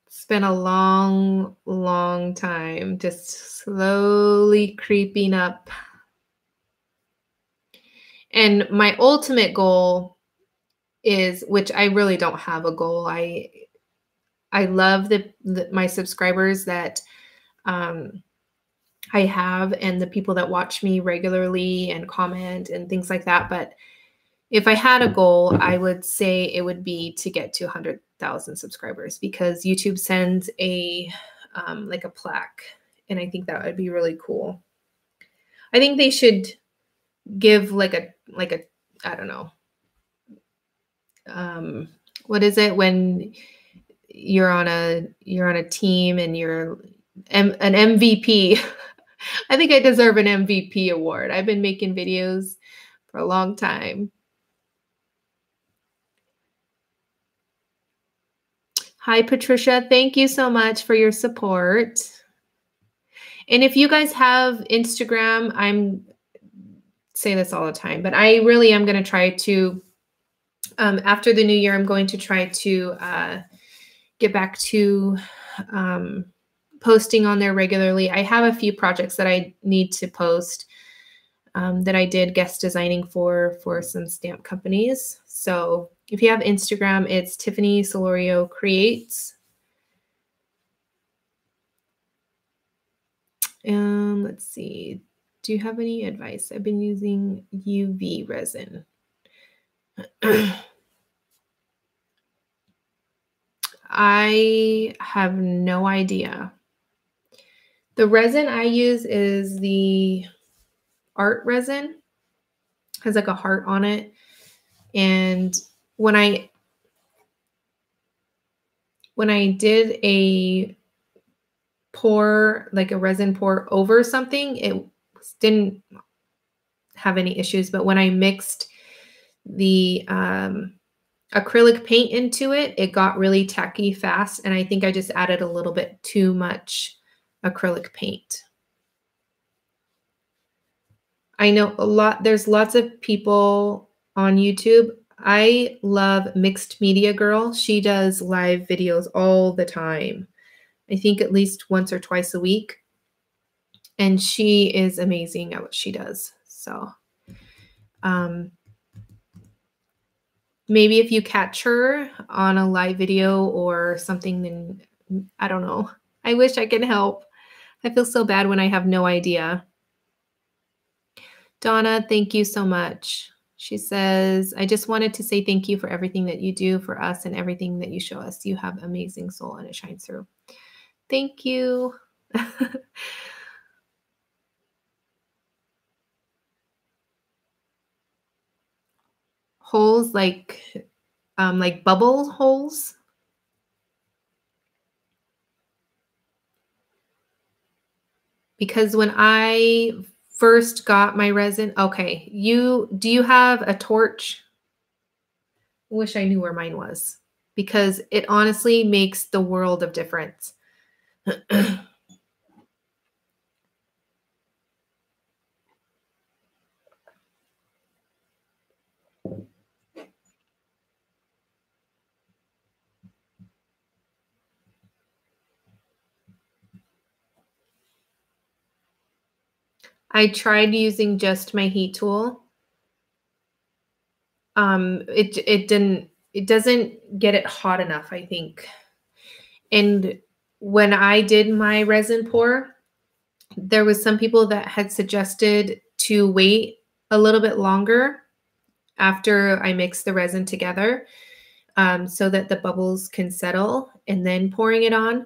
Speaker 1: It's been a long, long time, just slowly creeping up. And my ultimate goal is, which I really don't have a goal. I love my subscribers that I have, and the people that watch me regularly and comment and things like that. But if I had a goal, I would say it would be to get to 100,000 subscribers, because YouTube sends like a plaque, and I think that would be really cool. I think they should give like a I don't know. What is it when you're on a team and you're an MVP? I think I deserve an MVP award. I've been making videos for a long time. Hi, Patricia. Thank you so much for your support. And if you guys have Instagram, I'm saying this all the time, but I really am going to try to, after the new year, I'm going to try to get back to posting on there regularly. I have a few projects that I need to post. that I did guest designing for some stamp companies. So if you have Instagram, it's Tiffany Solorio Creates. Let's see. Do you have any advice? I've been using UV resin. I have no idea. The resin I use is the art resin. It has like a heart on it. And when I did a pour, like a resin pour over something, it didn't have any issues. But when I mixed the acrylic paint into it, it got really tacky fast. And I think I just added a little bit too much acrylic paint. I know there's lots of people on YouTube. I love Mixed Media Girl. She does live videos all the time. I think at least once or twice a week. And she is amazing at what she does. So maybe if you catch her on a live video or something, then I don't know. I wish I could help. I feel so bad when I have no idea. Donna, thank you so much. She says, I just wanted to say thank you for everything that you do for us and everything that you show us. You have amazing soul and it shines through. Thank you. Holes like bubble holes. Because when I first got my resin, okay, do you have a torch? I wish I knew where mine was because it honestly makes the world of difference. I tried using just my heat tool. It doesn't get it hot enough, I think. And when I did my resin pour, there was some people that had suggested to wait a little bit longer after I mix the resin together, so that the bubbles can settle and then pouring it on.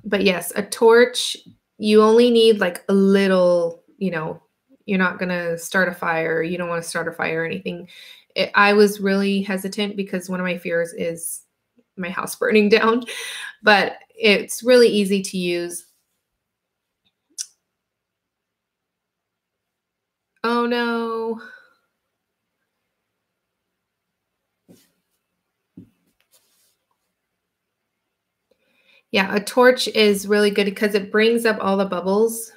Speaker 1: But yes, a torch, you only need like a little, you're not going to start a fire. You don't want to start a fire or anything. I was really hesitant because one of my fears is my house burning down, but it's really easy to use. Oh no. Yeah, a torch is really good because it brings up all the bubbles.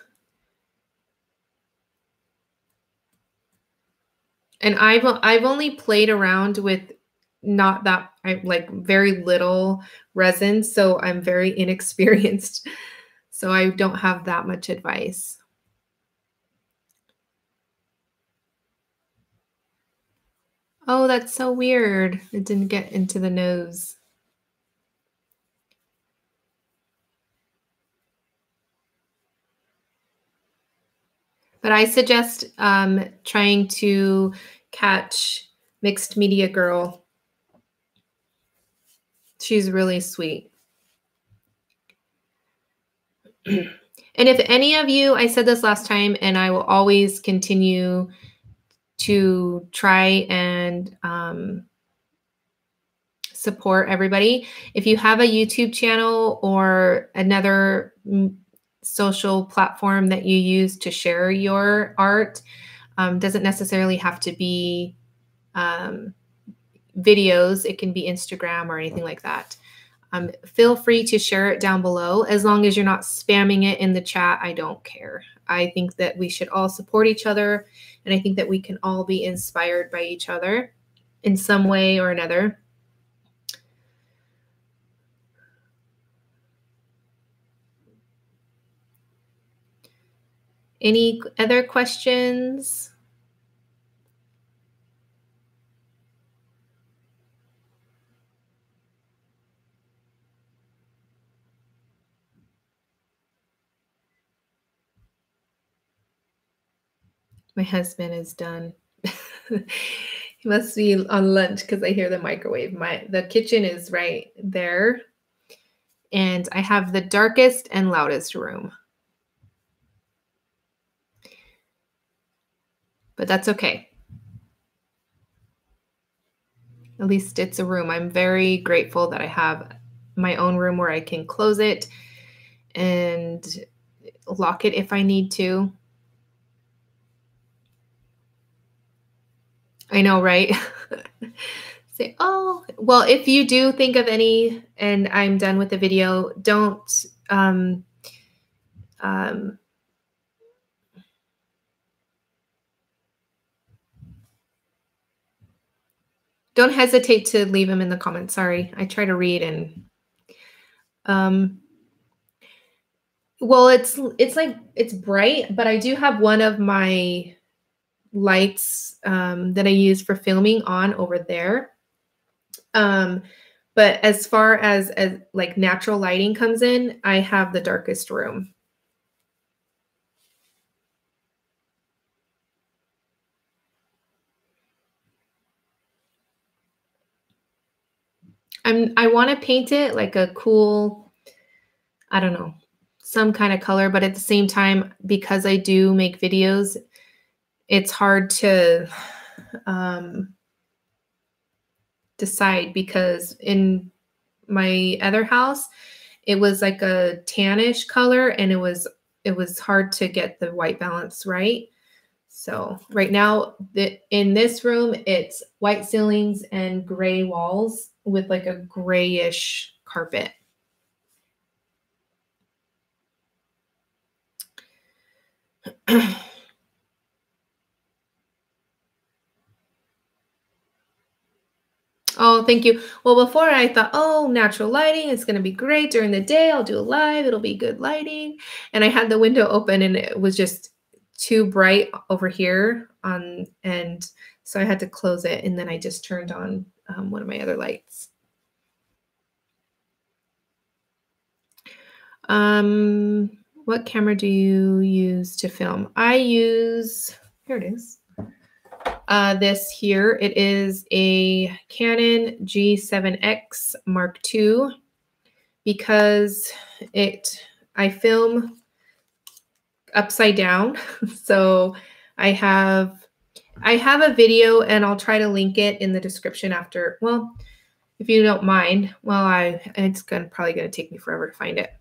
Speaker 1: And I've only played around with not that like very little resin, so I'm very inexperienced. So I don't have that much advice. Oh, that's so weird. It didn't get into the nose. But I suggest trying to catch Mixed Media Girl. She's really sweet. And if any of you, I said this last time, and I will always continue to try and support everybody. If you have a YouTube channel or another social platform that you use to share your art, doesn't necessarily have to be videos. It can be Instagram or anything like that. Feel free to share it down below. As long as you're not spamming it in the chat, I don't care. I think that we should all support each other, and I think that we can all be inspired by each other in some way or another. Any other questions? My husband is done. He must be on lunch because I hear the microwave. The kitchen is right there, and I have the darkest and loudest room. But that's okay. At least it's a room. I'm very grateful that I have my own room where I can close it and lock it if I need to. I know, right? Say, oh, well, if you do think of any and I'm done with the video, don't um, don't hesitate to leave them in the comments. Sorry, I try to read and well, it's like it's bright, but I do have one of my lights that I use for filming on over there. But as far as like natural lighting comes in, I have the darkest room. I want to paint it like a cool, I don't know, some kind of color, but at the same time, because I do make videos, it's hard to decide because in my other house, it was like a tannish color and it was hard to get the white balance right. So right now in this room, it's white ceilings and gray walls with like a grayish carpet. Oh, thank you. Well, before I thought, oh, natural lighting is going to be great during the day. I'll do a live. It'll be good lighting. And I had the window open and it was just too bright over here and so I had to close it. And then I just turned on one of my other lights. What camera do you use to film? I use, here it is. This here, it is a Canon G7X Mark II because I film upside down. So I have a video and I'll try to link it in the description after. Well, if you don't mind, well, it's probably going to take me forever to find it.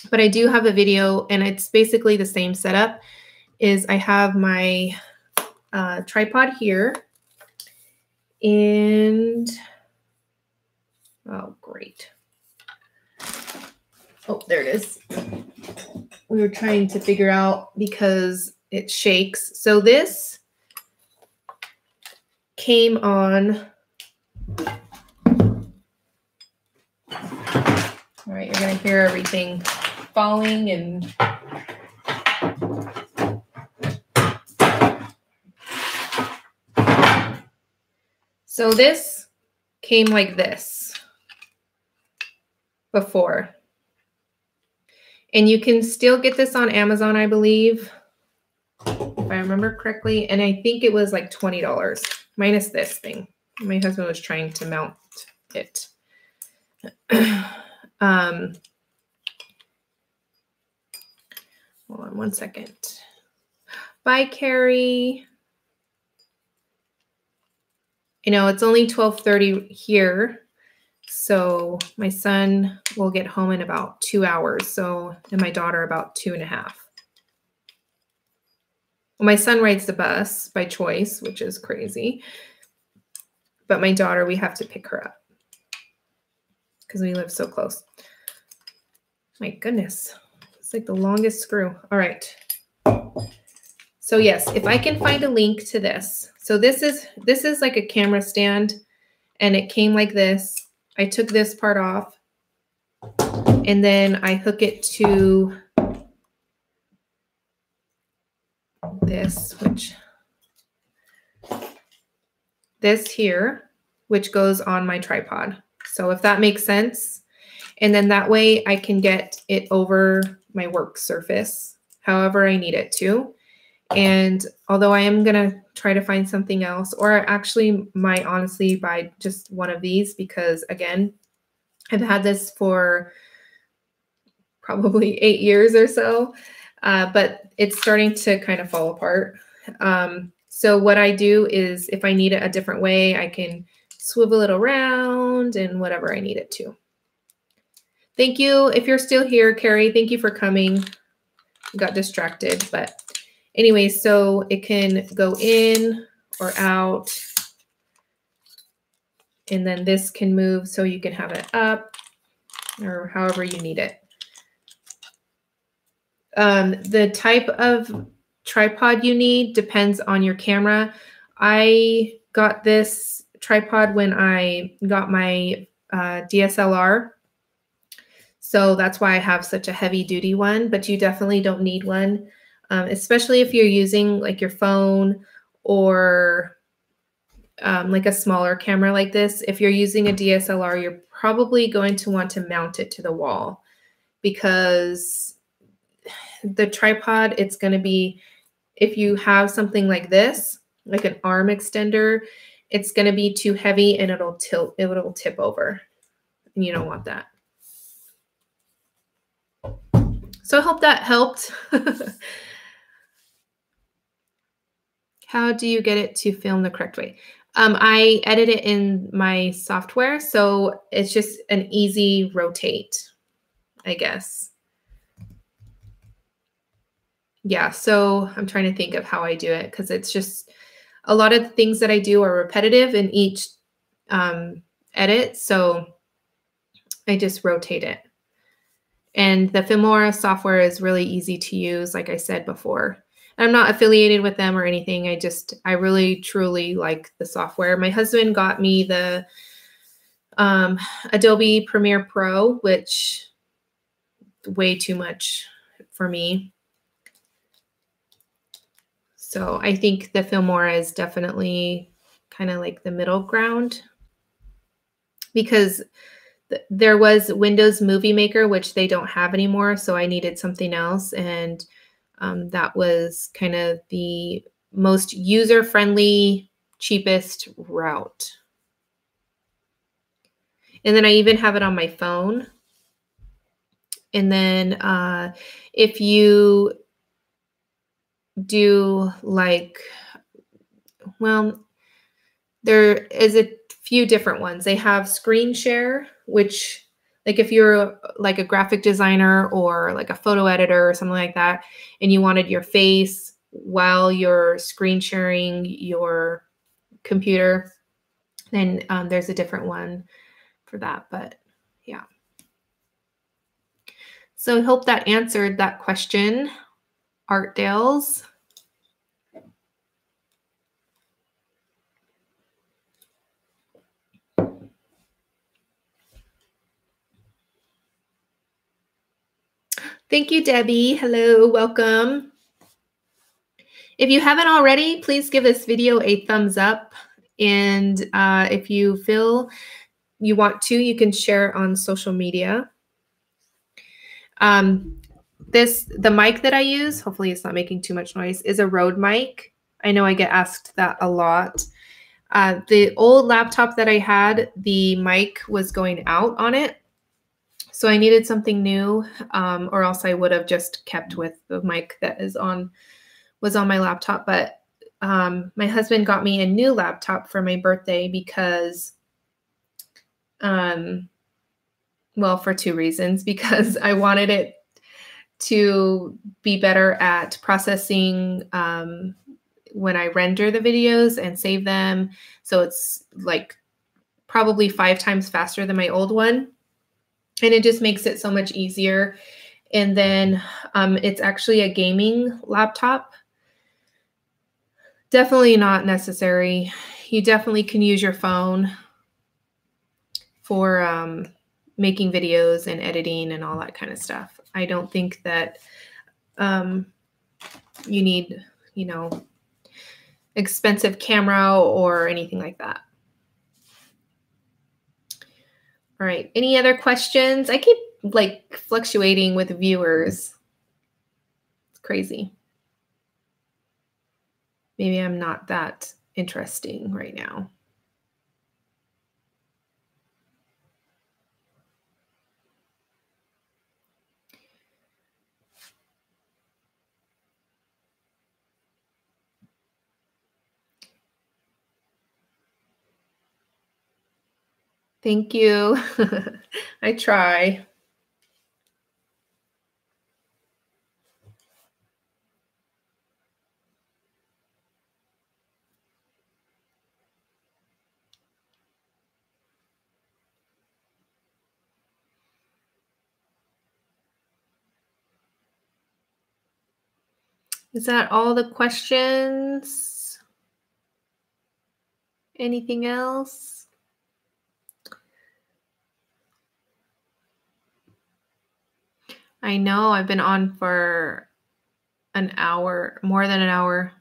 Speaker 1: But I do have a video and it's basically the same setup. Is I have my tripod here and oh great, oh there it is. We were trying to figure out because it shakes. So this came on. All right, you're gonna hear everything falling and so this came like this before. And you can still get this on Amazon, I believe, if I remember correctly. And I think it was like $20 minus this thing. My husband was trying to mount it. Hold on one second. Bye, Carrie. You know, it's only 12:30 here. So my son will get home in about 2 hours. So, and my daughter about 2.5. Well, my son rides the bus by choice, which is crazy. But my daughter, we have to pick her up because we live so close. My goodness, it's like the longest screw. All right. So yes, if I can find a link to this. So this is like a camera stand and it came like this. I took this part off and then I hook it to this here, which goes on my tripod. So if that makes sense. And then that way I can get it over my work surface, however I need it to. And although I am going to try to find something else, or I actually might honestly buy just one of these because, again, I've had this for probably 8 years or so, but it's starting to kind of fall apart. So what I do is if I need it a different way, I can swivel it around and whatever I need it to. Thank you. If you're still here, Carrie, thank you for coming. Got distracted, but anyway, so it can go in or out. And then this can move so you can have it up or however you need it. The type of tripod you need depends on your camera. I got this tripod when I got my DSLR. So that's why I have such a heavy duty one, but you definitely don't need one, especially if you're using like your phone or like a smaller camera like this. If you're using a DSLR, you're probably going to want to mount it to the wall because the tripod, it's going to be, if you have something like this, like an arm extender, it's going to be too heavy and it'll tilt, it'll tip over. And you don't want that. So I hope that helped. How do you get it to film the correct way? I edit it in my software, so it's just an easy rotate, I guess. Yeah, so I'm trying to think of how I do it because it's just a lot of the things that I do are repetitive in each edit, so I just rotate it. And the Filmora software is really easy to use, like I said before. I'm not affiliated with them or anything. I really, truly like the software. My husband got me the Adobe Premiere Pro, which way too much for me. So I think the Filmora is definitely kind of like the middle ground because there was Windows Movie Maker, which they don't have anymore. So I needed something else. And that was kind of the most user-friendly, cheapest route. And then I even have it on my phone. And then if you do like, well, there is a few different ones. They have screen share, which like if you're like a graphic designer or like a photo editor or something like that, and you wanted your face while you're screen sharing your computer, then there's a different one for that. But yeah. So I hope that answered that question, Art Dales. Thank you, Debbie. Hello, welcome. If you haven't already, please give this video a thumbs up. And if you feel you want to, you can share it on social media. The mic that I use, hopefully it's not making too much noise, is a Rode mic. I know I get asked that a lot. The old laptop that I had, the mic was going out on it. So I needed something new, or else I would have just kept with the mic that was on my laptop. But my husband got me a new laptop for my birthday because, well, for two reasons. Because I wanted it to be better at processing when I render the videos and save them. So it's like probably 5 times faster than my old one. And it just makes it so much easier. And then it's actually a gaming laptop. Definitely not necessary. You definitely can use your phone for making videos and editing and all that kind of stuff. I don't think that you need you know, expensive camera or anything like that. All right. Any other questions? I keep like fluctuating with viewers. It's crazy. Maybe I'm not that interesting right now. Thank you. I try. Is that all the questions? Anything else? I know I've been on for an hour, more than an hour,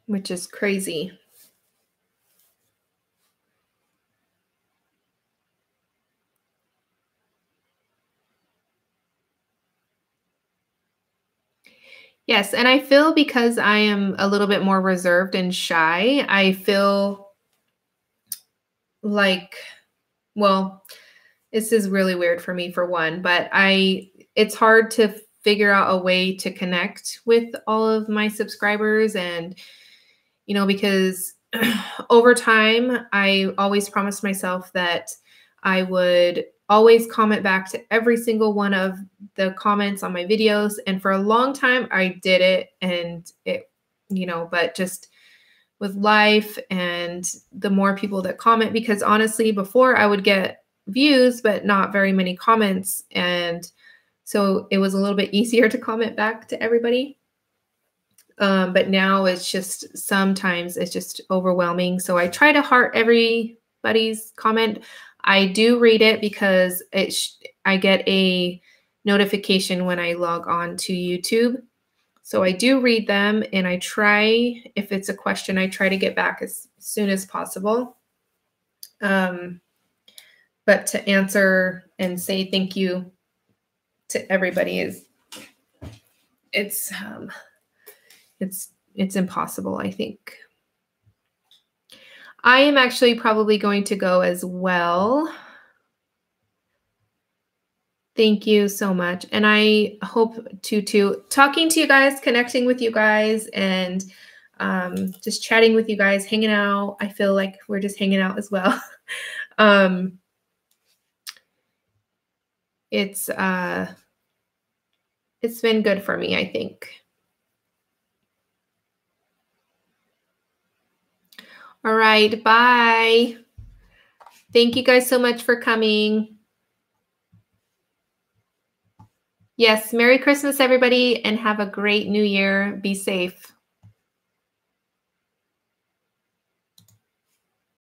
Speaker 1: which is crazy. Yes, and I feel because I am a little bit more reserved and shy, I feel like, well, this is really weird for me for one, but it's hard to figure out a way to connect with all of my subscribers. And, you know, because over time, I always promised myself that I would always comment back to every single one of the comments on my videos. And for a long time, I did it. And it, you know, but just with life and the more people that comment, because honestly, before I would get views, but not very many comments. And so it was a little bit easier to comment back to everybody. But now it's just, sometimes it's just overwhelming. So I try to heart everybody's comment. I do read it because I get a notification when I log on to YouTube. So I do read them, and I try, if it's a question, I try to get back as soon as possible. But to answer and say thank you to everybody it's impossible, I think. I am actually probably going to go as well. Thank you so much. And I hope to talking to you guys, connecting with you guys, and just chatting with you guys, hanging out. I feel like we're just hanging out as well. It's been good for me, I think. All right, bye. Thank you guys so much for coming. Yes, Merry Christmas, everybody, and have a great New Year. Be safe.